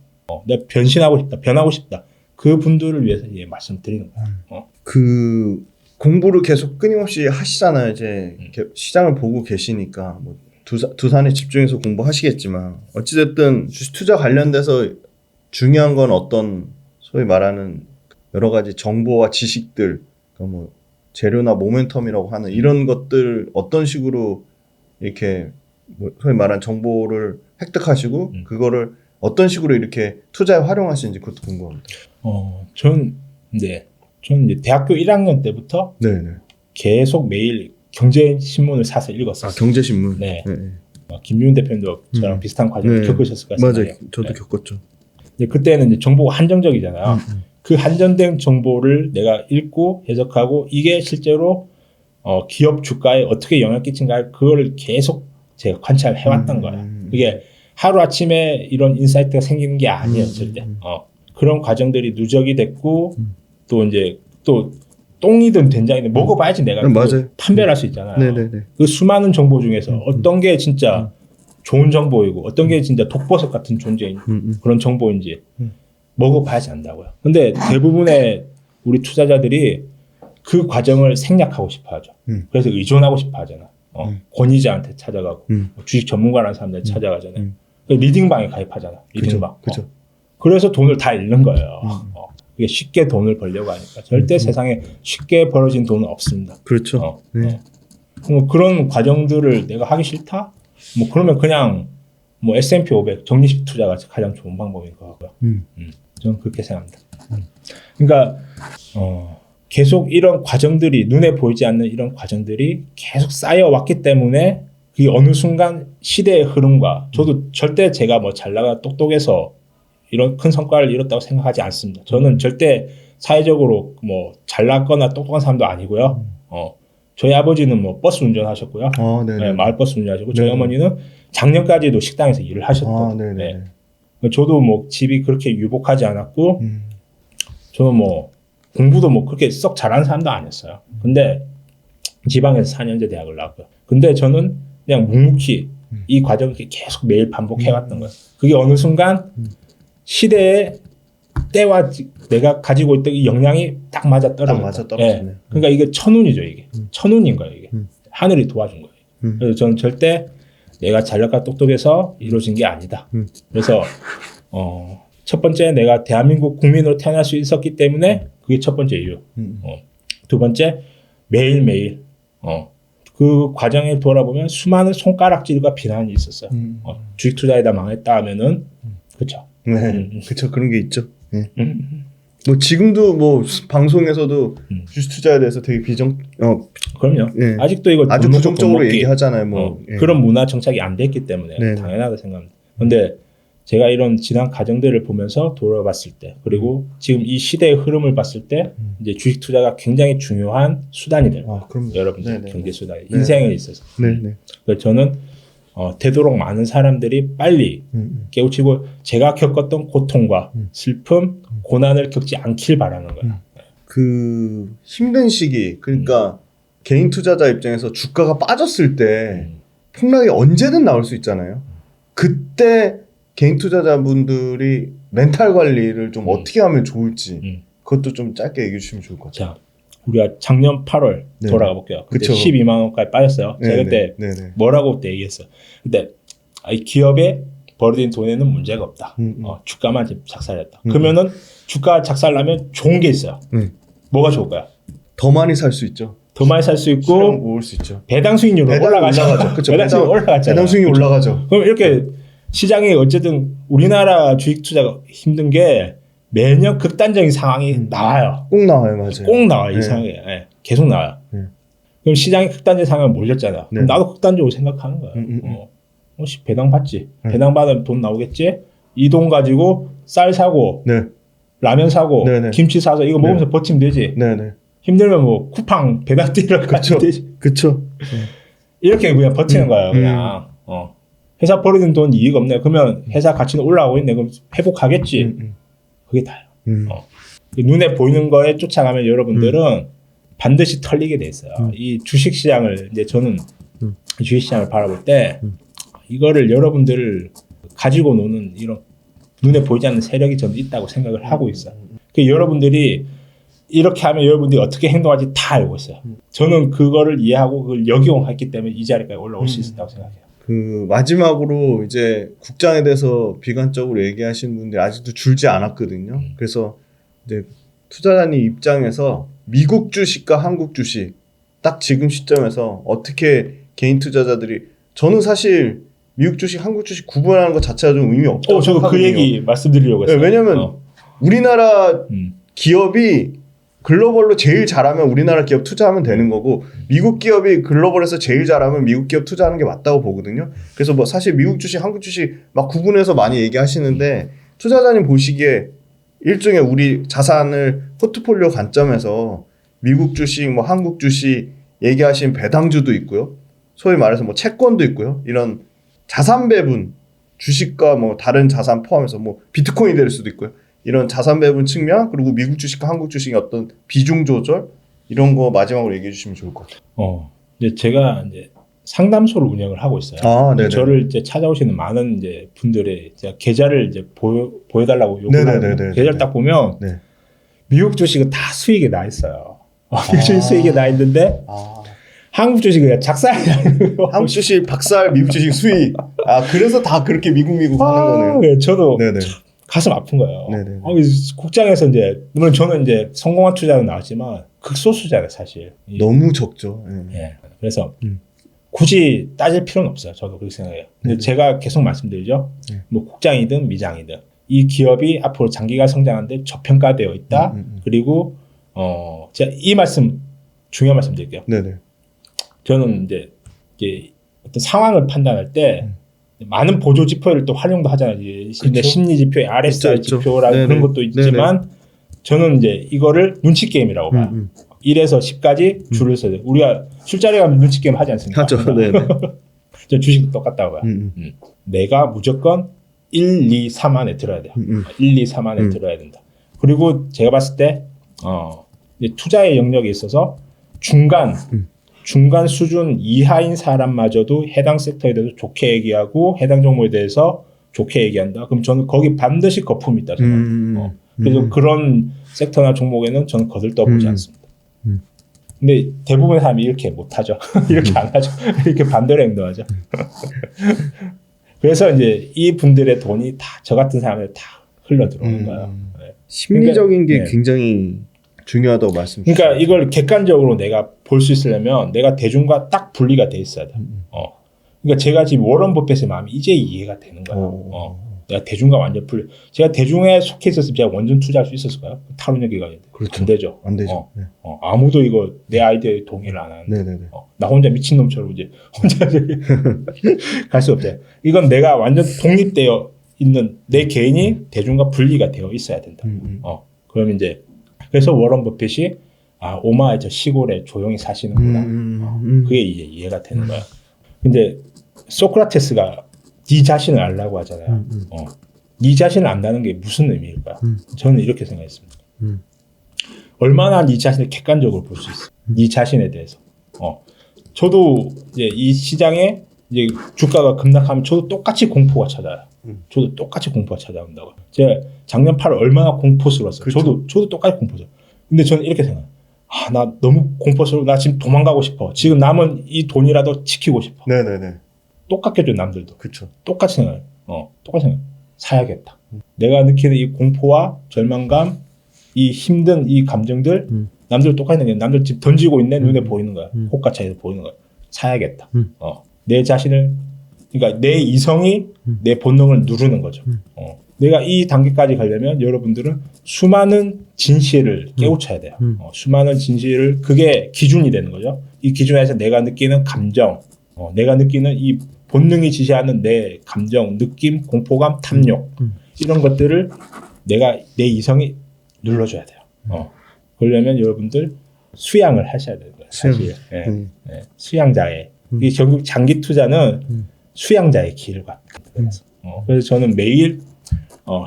내가 변신하고 싶다. 변하고 싶다. 그 분들을 위해서 이제 말씀드리는 거예요. 그 공부를 계속 끊임없이 하시잖아요. 이제 시장을 보고 계시니까 뭐 두산에 집중해서 공부하시겠지만 어찌됐든 주식 투자 관련돼서 중요한 건 어떤 소위 말하는 여러 가지 정보와 지식들, 뭐 재료나 모멘텀이라고 하는 이런 것들 어떤 식으로 이렇게 뭐 소위 말하는 정보를 획득하시고 그거를 어떤 식으로 이렇게 투자에 활용하시는지 그것도 궁금합니다. 전 이제 대학교 1학년 때부터 네네. 계속 매일 경제신문을 사서 읽었어요. 경제신문. 네. 김윤 대표님도 저랑 비슷한 과정을 겪으셨을 것 같아요. 맞아요. 저도 겪었죠. 그때는 이제 정보가 한정적이잖아요. 그 한정된 정보를 내가 읽고 해석하고 이게 실제로 기업 주가에 어떻게 영향을 끼친가 그걸 계속 제가 관찰해 왔던 거예요. 이게 하루아침에 이런 인사이트가 생기는 게 아니에요. 절대. 그런 과정들이 누적이 됐고 또 이제 또 똥이든 된장이든 먹어봐야지 내가 판별할 수 있잖아요. 네네네. 그 수많은 정보 중에서 어떤 게 진짜 좋은 정보이고 어떤 게 진짜 독버섯 같은 존재인 그런 정보인지 먹어봐야지 안다고요. 근데 대부분의 우리 투자자들이 그 과정을 생략하고 싶어 하죠. 그래서 의존하고 싶어 하잖아. 권위자한테 찾아가고 주식 전문가라는 사람들 찾아가잖아요. 리딩방에 가입하잖아. 리딩방. 그죠. 그래서 돈을 다 잃는 거예요. 이게 쉽게 돈을 벌려고 하니까. 절대 세상에 쉽게 벌어진 돈은 없습니다. 그렇죠. 뭐 그런 과정들을 내가 하기 싫다? 뭐 그러면 그냥 뭐 S&P 500 적립식 투자가 가장 좋은 방법인 것 같고요. 저는 그렇게 생각합니다. 그러니까 계속 이런 과정들이 눈에 보이지 않는 이런 과정들이 계속 쌓여왔기 때문에 그게 어느 순간 시대의 흐름과 저도 절대 제가 뭐 잘나가 똑똑해서 이런 큰 성과를 이뤘다고 생각하지 않습니다. 저는 절대 사회적으로 뭐 잘났거나 똑똑한 사람도 아니고요. 저희 아버지는 뭐 버스 운전하셨고요. 네, 마을버스 운전하셨고 저희 어머니는 작년까지도 식당에서 일을 하셨거든요. 네. 저도 뭐 집이 그렇게 유복하지 않았고 저는 뭐 공부도 뭐 그렇게 썩 잘하는 사람도 아니었어요. 근데 지방에서 4년제 대학을 나왔고요. 근데 저는 그냥 묵묵히 이 과정을 계속 매일 반복해왔던 거예요. 그게 어느 순간 시대의 때와 내가 가지고 있던 이 역량이 딱 맞아 떨어졌다. 네. 그러니까 이게 천운이죠. 이게 천운인 거예요. 이게 하늘이 도와준 거예요. 그래서 저는 절대 내가 잘났고 똑똑해서 이루어진 게 아니다. 그래서 첫 번째 내가 대한민국 국민으로 태어날 수 있었기 때문에 그게 첫 번째 이유. 두 번째 매일매일 그 과정에 돌아보면 수많은 손가락질과 비난이 있었어요. 주식 투자에다 망했다 하면은 그렇죠. 네, 그렇죠. 그런 게 있죠. 네. 뭐 지금도 뭐 방송에서도 주식 투자에 대해서 되게 그럼요. 네. 아직도 이거 아주 부정적으로 얘기하잖아요. 뭐 그런 문화 정착이 안 됐기 때문에 당연하다고 생각합니다. 그런데 제가 이런 지난 과정들을 보면서 돌아봤을 때 그리고 지금 이 시대의 흐름을 봤을 때 이제 주식 투자가 굉장히 중요한 수단이 될 거예요. 여러분들 경제 수단, 인생에 있어서. 그래서 저는 되도록 많은 사람들이 빨리 깨우치고 제가 겪었던 고통과 슬픔, 고난을 겪지 않길 바라는 거예요. 그 힘든 시기, 그러니까 개인 투자자 입장에서 주가가 빠졌을 때 폭락이 언제든 나올 수 있잖아요. 그때 개인 투자자분들이 멘탈 관리를 좀 어떻게 하면 좋을지 그것도 좀 짧게 얘기해 주시면 좋을 것 같아요. 자, 우리가 작년 8월 돌아가 볼게요. 그때 12만 원까지 빠졌어요. 제가 그때 뭐라고 그때 얘기했어요. 근데 이 기업에 벌어진 돈에는 문제가 없다. 주가만 작살냈다. 그러면은 주가 작살나면 좋은 게 있어요. 뭐가 좋을까요? 더 많이 살 수 있죠. 더 많이 살 수 있고 모을 수 있죠. 배당 수익률이 올라가죠. 그렇죠. 배당 수익 올라가죠. 배당 수익이 올라가죠. 그럼 이렇게 시장이 어쨌든 우리나라 주식 투자가 힘든 게 매년 극단적인 상황이 나와요. 꼭 나와요, 맞아요. 꼭 나와요, 이 상황에. 계속 나와요. 그럼 시장이 극단적인 상황을 몰렸잖아. 그럼 나도 극단적으로 생각하는 거야. 배당 받지. 배당 받으면 돈 나오겠지. 이 돈 가지고 쌀 사고, 라면 사고, 김치 사서 이거 먹으면서 버티면 되지. 힘들면 뭐 쿠팡 배당 뛰러 가면 되지. 그렇죠. 이렇게 그냥 버티는 거예요. 그냥 회사 버리는 돈 이익 없네. 그러면 회사 가치는 올라가고 있네. 그럼 회복하겠지. 그게 다예요. 눈에 보이는 거에 쫓아가면 여러분들은 반드시 털리게 돼 있어요. 이 주식시장을 이제 저는 주식시장을 바라볼 때 이거를 여러분들을 가지고 노는 이런 눈에 보이지 않는 세력이 저는 있다고 생각을 하고 있어요. 여러분들이 이렇게 하면 여러분들이 어떻게 행동할지 다 알고 있어요. 저는 그거를 이해하고 그걸 역이용했기 때문에 이 자리까지 올라올 수 있었다고 생각해요. 그 마지막으로 이제 국장에 대해서 비관적으로 얘기하시는 분들이 아직도 줄지 않았거든요. 그래서 이제 투자자님 입장에서 미국 주식과 한국 주식 딱 지금 시점에서 어떻게 개인 투자자들이 저는 사실 미국 주식, 한국 주식 구분하는 것 자체가 좀 의미 없다고 저도 그 얘기 말씀드리려고 했어요. 네, 왜냐면 우리나라 기업이 글로벌로 제일 잘하면 우리나라 기업 투자하면 되는 거고 미국 기업이 글로벌에서 제일 잘하면 미국 기업 투자하는 게 맞다고 보거든요. 그래서 뭐 사실 미국 주식, 한국 주식 막 구분해서 많이 얘기하시는데 투자자님 보시기에 일종의 우리 자산을 포트폴리오 관점에서 미국 주식, 뭐 한국 주식 얘기하신 배당주도 있고요. 소위 말해서 뭐 채권도 있고요. 이런 자산 배분, 주식과 뭐 다른 자산 포함해서 뭐 비트코인이 될 수도 있고요. 이런 자산 배분 측면 그리고 미국 주식과 한국 주식의 어떤 비중 조절 이런 거 마지막으로 얘기해 주시면 좋을 것 같아요. 이제 제가 이제 상담소를 운영을 하고 있어요. 저를 이제 찾아오시는 많은 이제 분들의 제가 계좌를 이제 보여달라고 요구를 하는 계좌를 딱 보면 미국 주식은 다 수익이 나 있어요. 미국 주식 수익이 나 있는데 한국 주식은 그냥 작살이 나는 거예요. 한국 주식 박살, 미국 주식 수익. 그래서 다 그렇게 미국 하는 거네요. 네, 저도 가슴 아픈 거예요. 국장에서 이제 물론 저는 이제 성공한 투자는 나왔지만 극소수잖아요, 사실. 너무 적죠. 네. 그래서 굳이 따질 필요는 없어요. 저도 그렇게 생각해요. 근데 제가 계속 말씀드리죠. 뭐 국장이든 미장이든 이 기업이 앞으로 장기간 성장하는데 저평가되어 있다. 그리고 제가 이 말씀 중요한 말씀 드릴게요. 저는 이제 어떤 상황을 판단할 때 많은 보조 지표를 또 활용도 하잖아요. 근데 심리 지표, RSI 지표라는 그런 것도 있지만 저는 이제 이거를 눈치 게임이라고 봐요. 1에서 10까지 줄을 써야 돼요. 우리가 술자리 가면 눈치 게임 하지 않습니까? 하죠. 저 주식도 똑같다고 봐요. 내가 무조건 1, 2, 3 안에 들어야 돼요. 1, 2, 3 안에 들어야 된다. 그리고 제가 봤을 때 이제 투자의 영역에 있어서 중간 수준 이하인 사람마저도 해당 섹터에 대해서 좋게 얘기하고 해당 종목에 대해서 좋게 얘기한다. 그럼 저는 거기 반드시 거품이 있다 생각해요. 그래서 그런 섹터나 종목에는 저는 거들떠보지 않습니다. 근데 대부분의 사람이 이렇게 못하죠. 이렇게 안 하죠. 이렇게 반대로 행동하죠. 그래서 이제 이 분들의 돈이 다 저 같은 사람들 다 흘러 들어오는 거예요. 심리적인 게 굉장히 중요하다고 말씀 주셨어요. 그러니까 이걸 객관적으로 내가 볼 수 있으려면 내가 대중과 딱 분리가 돼 있어야 돼. 그러니까 제가 지금 워런 버핏의 마음이 이제 이해가 되는 거예요. 내가 대중과 완전 분리. 제가 대중에 속해 있었으면 제가 완전 투자할 수 있었을까요? 탈원전 기간인데. 안 되죠. 안 되죠. 아무도 이거 내 아이디어에 동의를 안 하는데. 나 혼자 미친놈처럼 이제 혼자 갈 수 없잖아요. 이건 내가 완전 독립되어 있는 내 개인이 대중과 분리가 되어 있어야 된다. 그러면 이제 그래서 워런 버핏이 오마의 저 시골에 조용히 사시는구나. 그게 이제 이해가 되는 거야. 근데 소크라테스가 네 자신을 알라고 하잖아요. 네 자신을 안다는 게 무슨 의미일까? 저는 이렇게 생각했습니다. 얼마나 네 자신을 객관적으로 볼 수 있어? 네 자신에 대해서. 저도 이제 이 시장에 이제 주가가 급락하면 저도 똑같이 공포가 찾아요. 저도 똑같이 공포가 찾아온다고. 제가 작년 8월 얼마나 공포스러웠어요. 그렇죠. 저도 똑같이 공포죠. 근데 저는 이렇게 생각해요. 나 너무 공포스러워. 나 지금 도망가고 싶어. 지금 남은 이 돈이라도 지키고 싶어. 똑같겠죠, 남들도. 그렇죠. 똑같이 생각해요. 똑같이 생각해요. 사야겠다. 내가 느끼는 이 공포와 절망감, 이 힘든 이 감정들, 남들 똑같이 느껴요. 남들 지금 던지고 있네, 눈에 보이는 거야. 호가차에서 보이는 거야. 사야겠다. 내 자신을, 그러니까 내 이성이 내 본능을 누르는 거죠. 내가 이 단계까지 가려면 여러분들은 수많은 진실을 깨우쳐야 돼요. 수많은 진실을, 그게 기준이 되는 거죠. 이 기준에서 내가 느끼는 감정, 내가 느끼는 이 본능이 지시하는 내 감정, 느낌, 공포감, 탐욕 이런 것들을 내가 내 이성이 눌러줘야 돼요. 그러려면 여러분들 수양을 하셔야 되는 거예요. 사실 수양자의 이 결국 장기 투자는 수양자의 길을 가. 그래서 저는 매일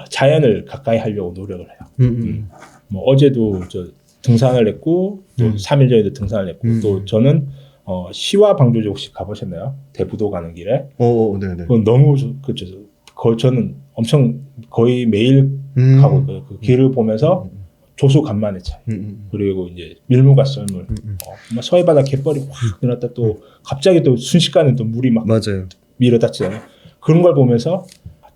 자연을 가까이 하려고 노력을 해요. 뭐 어제도 저 등산을 했고 또 3일 전에도 등산을 했고 또 저는 시와 방조제 혹시 가보셨나요? 대부도 가는 길에. 네네. 그건 너무 그죠. 저는 엄청 거의 매일 가고 그 길을 보면서 조수 간만의 차이. 그리고 이제 밀물과 썰물. 서해바다 갯벌이 확 늘었다 또 갑자기 또 순식간에 또 물이 막 맞아요. 밀어닥치잖아요. 그런 걸 보면서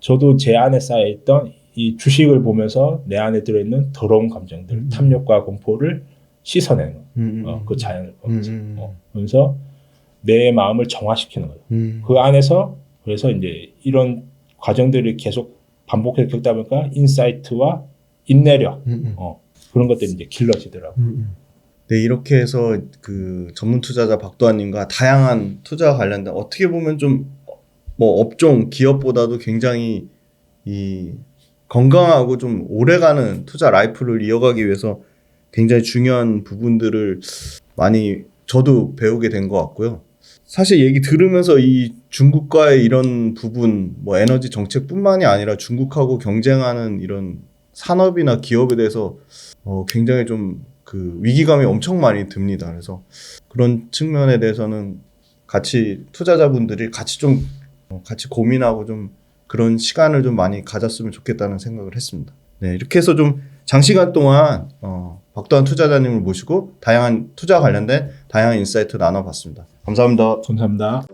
저도 제 안에 쌓여있던 이 주식을 보면서 내 안에 들어있는 더러운 감정들, 탐욕과 공포를 씻어내는 그 자연을 보면서 그래서 내 마음을 정화시키는 거죠. 그 안에서 그래서 이제 이런 과정들을 계속 반복해서 겪다 보니까 인사이트와 인내력 그런 것들이 이제 길러지더라고요. 네, 이렇게 해서 그 전문 투자자 박도환님과 다양한 투자와 관련된 어떻게 보면 좀 뭐 업종 기업보다도 굉장히 이 건강하고 좀 오래가는 투자 라이프를 이어가기 위해서 굉장히 중요한 부분들을 많이 저도 배우게 된 것 같고요. 사실 얘기 들으면서 이 중국과의 이런 부분, 뭐 에너지 정책뿐만이 아니라 중국하고 경쟁하는 이런 산업이나 기업에 대해서 굉장히 좀 그 위기감이 엄청 많이 듭니다. 그래서 그런 측면에 대해서는 같이 투자자분들이 같이 좀 같이 고민하고 좀 그런 시간을 좀 많이 가졌으면 좋겠다는 생각을 했습니다. 네, 이렇게 해서 좀 장시간 동안 박도환 투자자님을 모시고 다양한 투자 관련된 다양한 인사이트 나눠봤습니다. 감사합니다. 감사합니다.